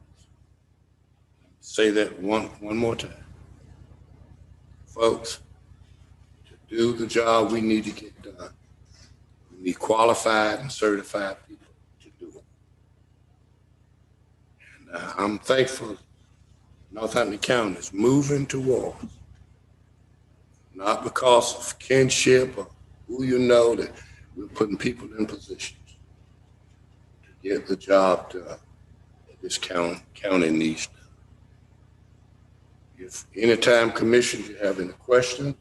S1: Say that one more time. Folks, to do the job we need to get done, we need qualified and certified people to do it. And I'm thankful Northampton County is moving towards, not because of kinship or who you know, that we're putting people in positions to get the job done that this county needs done. If anytime commissioners you have any questions,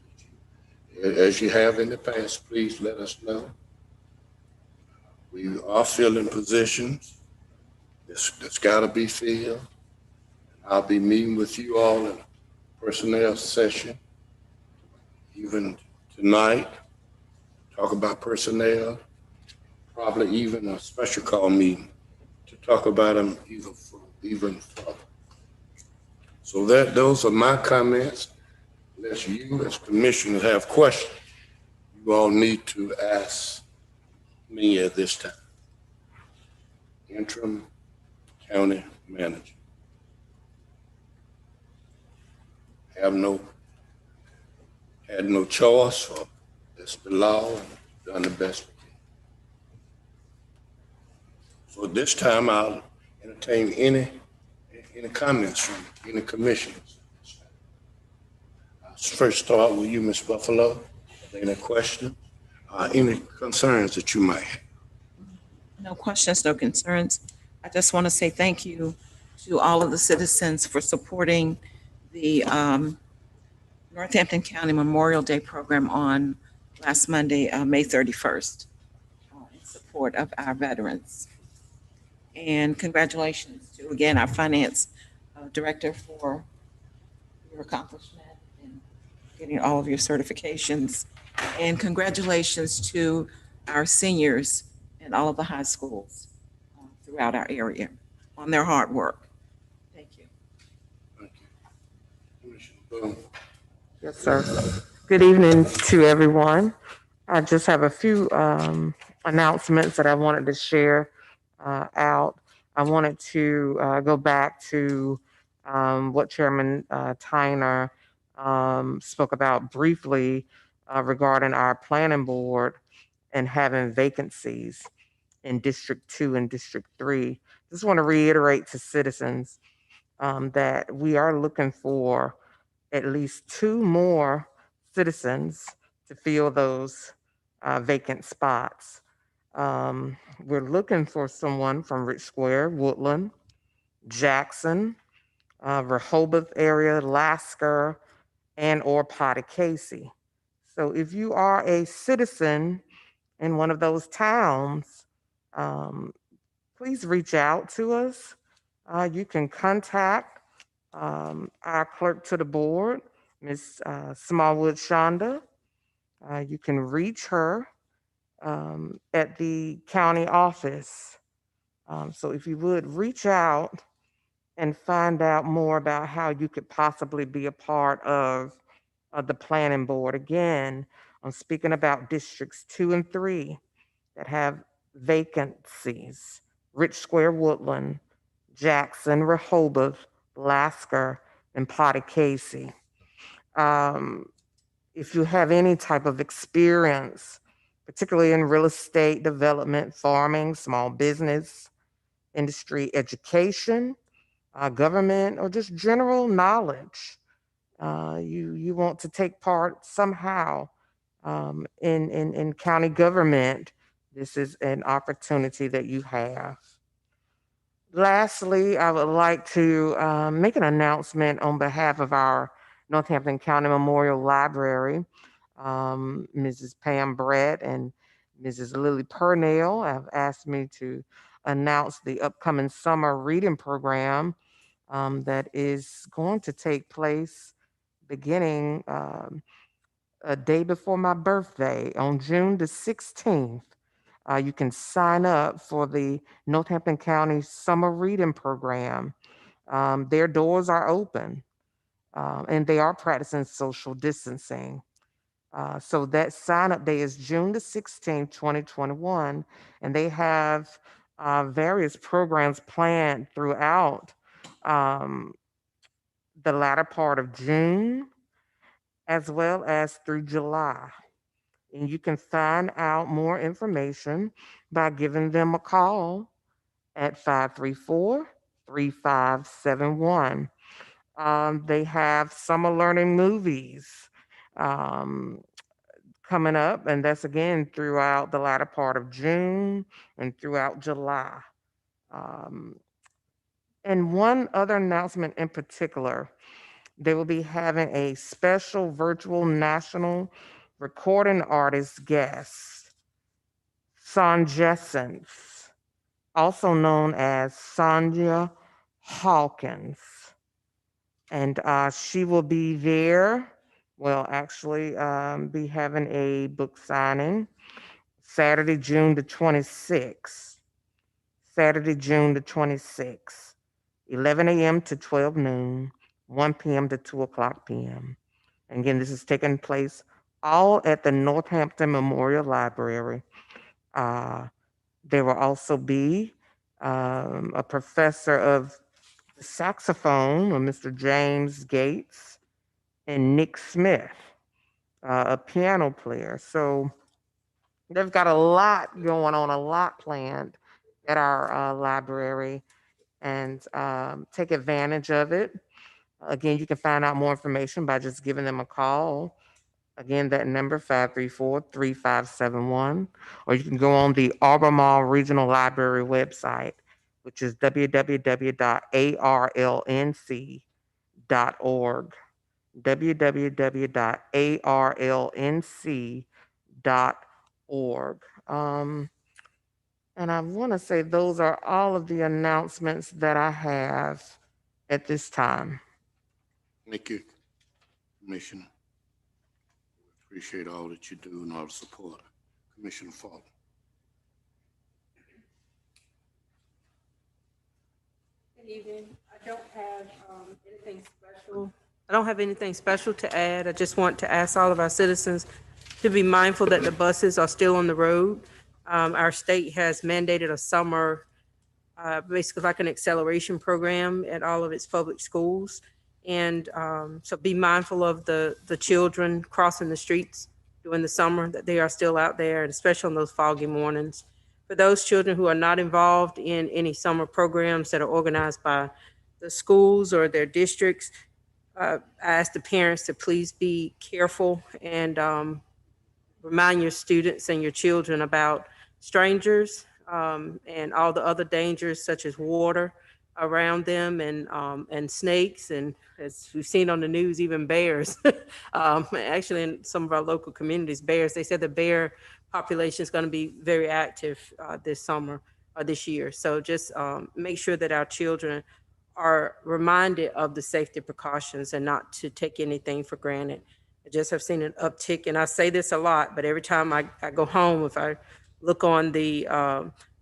S1: as you have in the past, please let us know. We are filling positions that's got to be filled. I'll be meeting with you all in a personnel session, even tonight, talk about personnel, probably even a special call meeting to talk about them even further. So those are my comments. Unless you as commissioners have questions, you all need to ask me at this time. Interim County Manager. Had no choice, or that's the law, and done the best we can. So at this time, I'll entertain any comments from any commissioners. I'll first start with you, Ms. Buffalo. Are there any questions? Any concerns that you might have?
S4: No questions, no concerns. I just want to say thank you to all of the citizens for supporting the Northampton County Memorial Day program on last Monday, May 31st, in support of our veterans. And congratulations to, again, our finance director for your accomplishment in getting all of your certifications. And congratulations to our seniors in all of the high schools throughout our area on their hard work. Thank you.
S1: Thank you. Commissioner Boone.
S6: Yes, sir. Good evening to everyone. I just have a few announcements that I wanted to share out. I wanted to go back to what Chairman Tyner spoke about briefly regarding our planning board and having vacancies in District 2 and District 3. Just want to reiterate to citizens that we are looking for at least 2 more citizens to fill those vacant spots. We're looking for someone from Rich Square, Woodland, Jackson, Rehoboth area, Lasker, and or Pottacasey. So if you are a citizen in one of those towns, please reach out to us. You can contact our clerk to the board, Ms. Smallwood Shonda. You can reach her at the county office. So if you would reach out and find out more about how you could possibly be a part of the planning board. Again, I'm speaking about districts 2 and 3 that have vacancies: Rich Square, Woodland, Jackson, Rehoboth, Lasker, and Pottacasey. if you have any type of experience, particularly in real estate development, farming, small business, industry, education, government, or just general knowledge, you want to take part somehow in county government, this is an opportunity that you have. Lastly, I would like to make an announcement on behalf of our Northampton County Memorial Library. Mrs. Pam Brett and Mrs. Lily Purnell have asked me to announce the upcoming summer reading program that is going to take place beginning a day before my birthday on June the 16th. You can sign up for the Northampton County Summer Reading Program. Their doors are open and they are practicing social distancing. So that sign up day is June the 16th, 2021, and they have various programs planned throughout the latter part of June as well as through July. And you can find out more information by giving them a call at 534-3571. They have summer learning movies coming up, and that's again throughout the latter part of June and throughout July. And one other announcement in particular, they will be having a special virtual national recording artist guest, Sonjescence, also known as Sonia Hawkins. And she will be there, well, actually be having a book signing Saturday, June the 26th. Saturday, June the 26th, 11 a.m. to 12 noon, 1 p.m. to 2 o'clock p.m. And again, this is taking place all at the Northampton Memorial Library. There will also be a professor of saxophone, Mr. James Gates, and Nick Smith, a piano player. So they've got a lot going on, a lot planned at our library, and take advantage of it. Again, you can find out more information by just giving them a call. Again, that number 534-3571, or you can go on the Albemarle Regional Library website, which is www.arlnc.org. www.arlnc.org. And I want to say those are all of the announcements that I have at this time.
S1: Thank you, Commissioner. Appreciate all that you do and all the support. Commissioner Falk.
S3: Good evening. I don't have anything special. I don't have anything special to add. I just want to ask all of our citizens to be mindful that the buses are still on the road. Our state has mandated a summer, basically like an acceleration program at all of its public schools. And so be mindful of the children crossing the streets during the summer, that they are still out there, and especially on those foggy mornings. For those children who are not involved in any summer programs that are organized by the schools or their districts, I ask the parents to please be careful and remind your students and your children about strangers and all the other dangers such as water around them, and snakes, and as we've seen on the news, even bears. Actually, in some of our local communities, bears. They said the bear population is going to be very active this summer or this year. So just make sure that our children are reminded of the safety precautions and not to take anything for granted. I just have seen an uptick, and I say this a lot, but every time I go home, if I look on the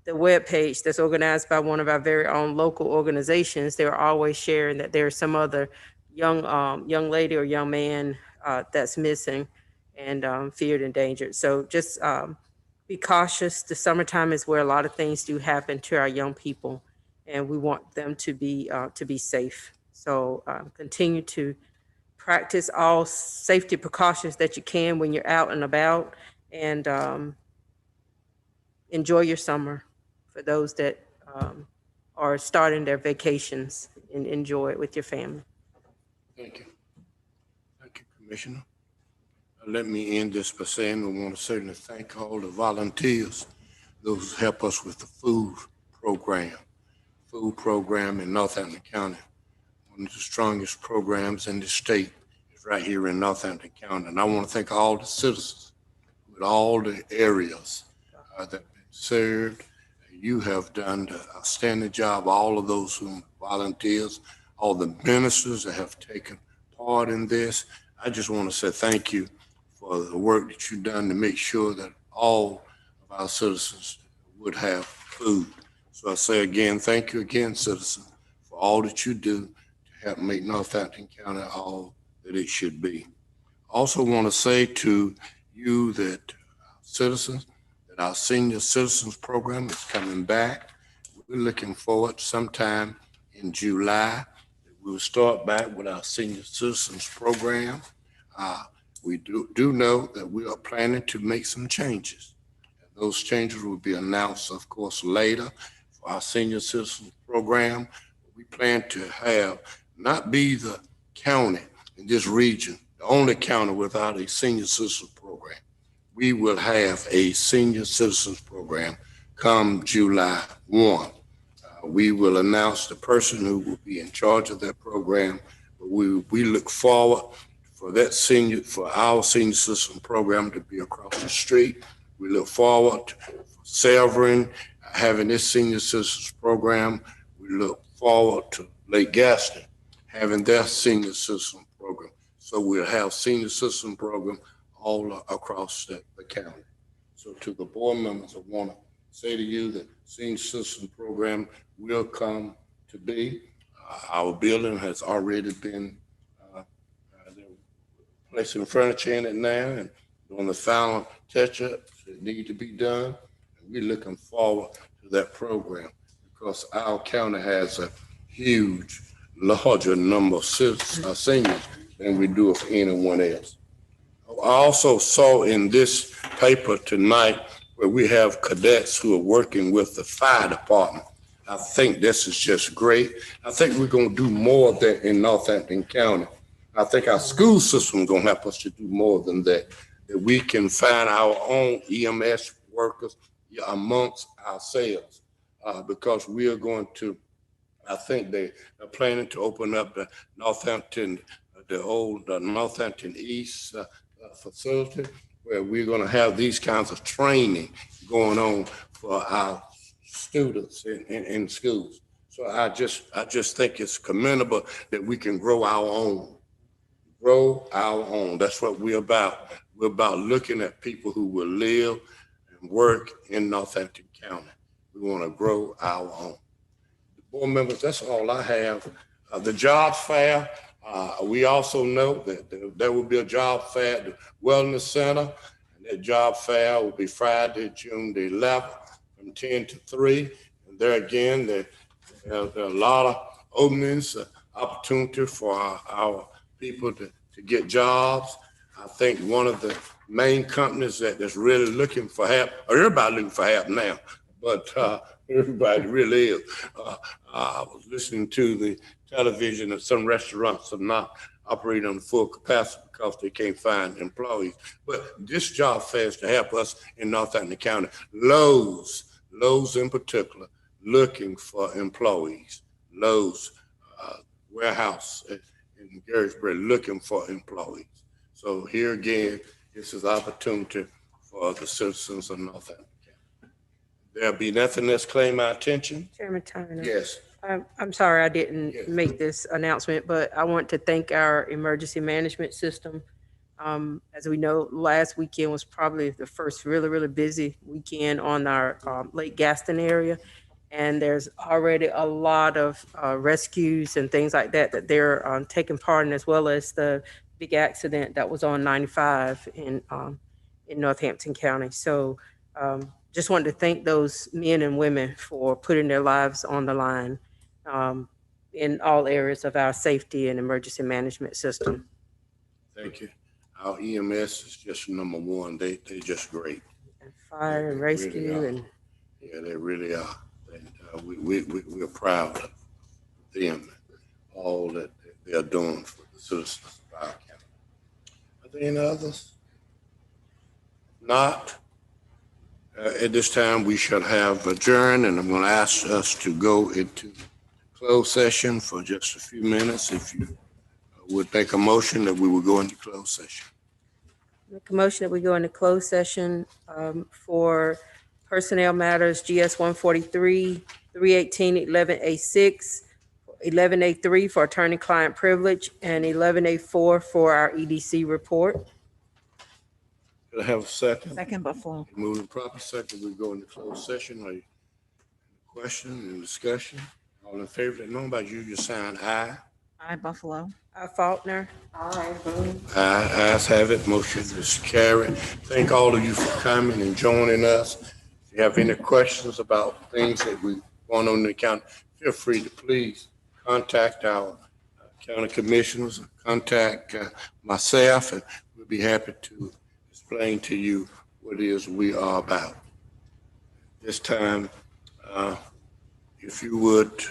S3: webpage that's organized by one of our very own local organizations, they're always sharing that there's some other young lady or young man that's missing and feared and endangered. So just be cautious. The summertime is where a lot of things do happen to our young people, and we want them to be safe. So continue to practice all safety precautions that you can when you're out and about, and enjoy your summer for those that are starting their vacations, and enjoy it with your family.
S1: Thank you. Thank you, Commissioner. Let me end this by saying we want to certainly thank all the volunteers, those who help us with the food program in Northampton County. One of the strongest programs in the state is right here in Northampton County. And I want to thank all the citizens with all the areas that have been served. You have done the outstanding job, all of those who volunteers, all the ministers that have taken part in this. I just want to say thank you for the work that you've done to make sure that all of our citizens would have food. So I say again, thank you again, citizens, for all that you do to help make Northampton County all that it should be. Also want to say to you that citizens, that our senior citizens program is coming back. We're looking forward sometime in July. We'll start back with our senior citizens program. We do know that we are planning to make some changes. And those changes will be announced, of course, later for our senior citizens program. We plan to have not be the county in this region, the only county without a senior citizens program. We will have a senior citizens program come July 1. We will announce the person who will be in charge of that program. But we look forward for our senior citizen program to be across the street. We look forward to Severn having this senior citizens program. We look forward to Lake Gaston having their senior citizen program. So we'll have senior citizen program all across the county. So to the board members, I want to say to you that senior citizen program will come to be. Our building has already been placing furniture in it now and doing the final touch-ups that need to be done. And we're looking forward to that program because our county has a huge, larger number of seniors than we do of anyone else. I also saw in this paper tonight where we have cadets who are working with the fire department. I think this is just great. I think we're going to do more of that in Northampton County. I think our school system is going to help us to do more than that, that we can find our own EMS workers amongst ourselves because we are going to, I think they are planning to open up the Northampton, the old Northampton East facility where we're going to have these kinds of training going on for our students in schools. So I just think it's commendable that we can grow our own. That's what we're about. We're about looking at people who will live and work in Northampton County. We want to grow our own. The board members, that's all I have. The job fair, we also know that there will be a job fair at the Wellness Center. And that job fair will be Friday, June the 11th from 10 to 3. And there again, there are a lot of openings, opportunity for our people to get jobs. I think one of the main companies that's really looking for help, or everybody looking for help now, but everybody really is. I was listening to the television that some restaurants are not operating on full capacity because they can't find employees. But this job fair is to help us in Northampton County. Lowe's in particular, looking for employees. Lowe's warehouse in Garrisburg looking for employees. So here again, this is opportunity for the citizens of Northampton County. There'll be nothing else claim my attention.
S3: Chairman Tyner.
S1: Yes.
S3: I'm sorry I didn't make this announcement, but I want to thank our emergency management system. As we know, last weekend was probably the first really, really busy weekend on our Lake Gaston area. And there's already a lot of rescues and things like that they're taking part in, as well as the big accident that was on 95 in Northampton County. So just wanted to thank those men and women for putting their lives on the line in all areas of our safety and emergency management system.
S1: Thank you. Our EMS is just number one. They're just great.
S15: Fire and
S1: They really
S15: rescue
S1: are.
S15: and
S1: Yeah, they really are. And we're proud of them, all that they're doing for the citizens of our county. Are there any others? Not. At this time, we shall have adjourned, and I'm going to ask us to go into closed session for just a few minutes. If you would make a motion that we will go into closed session.
S3: Make a motion that we go into closed session for personnel matters, GS 143, 318, 11A6, 11A3 for attorney-client privilege, and 11A4 for our EDC report.
S1: Could I have a second?
S4: Second Buffalo.
S1: Moving proper second, we go into closed session. Are you question and discussion? All in favor, that know by you sign aye.
S4: Aye, Buffalo.
S3: Faulkner.
S1: Ayes have it. Motion is carried. Thank all of you for coming and joining us. If you have any questions about things that we going on in the county, feel free to please contact our county commissioners, contact myself, and we'll be happy to explain to you what it is we are about. This time, if you would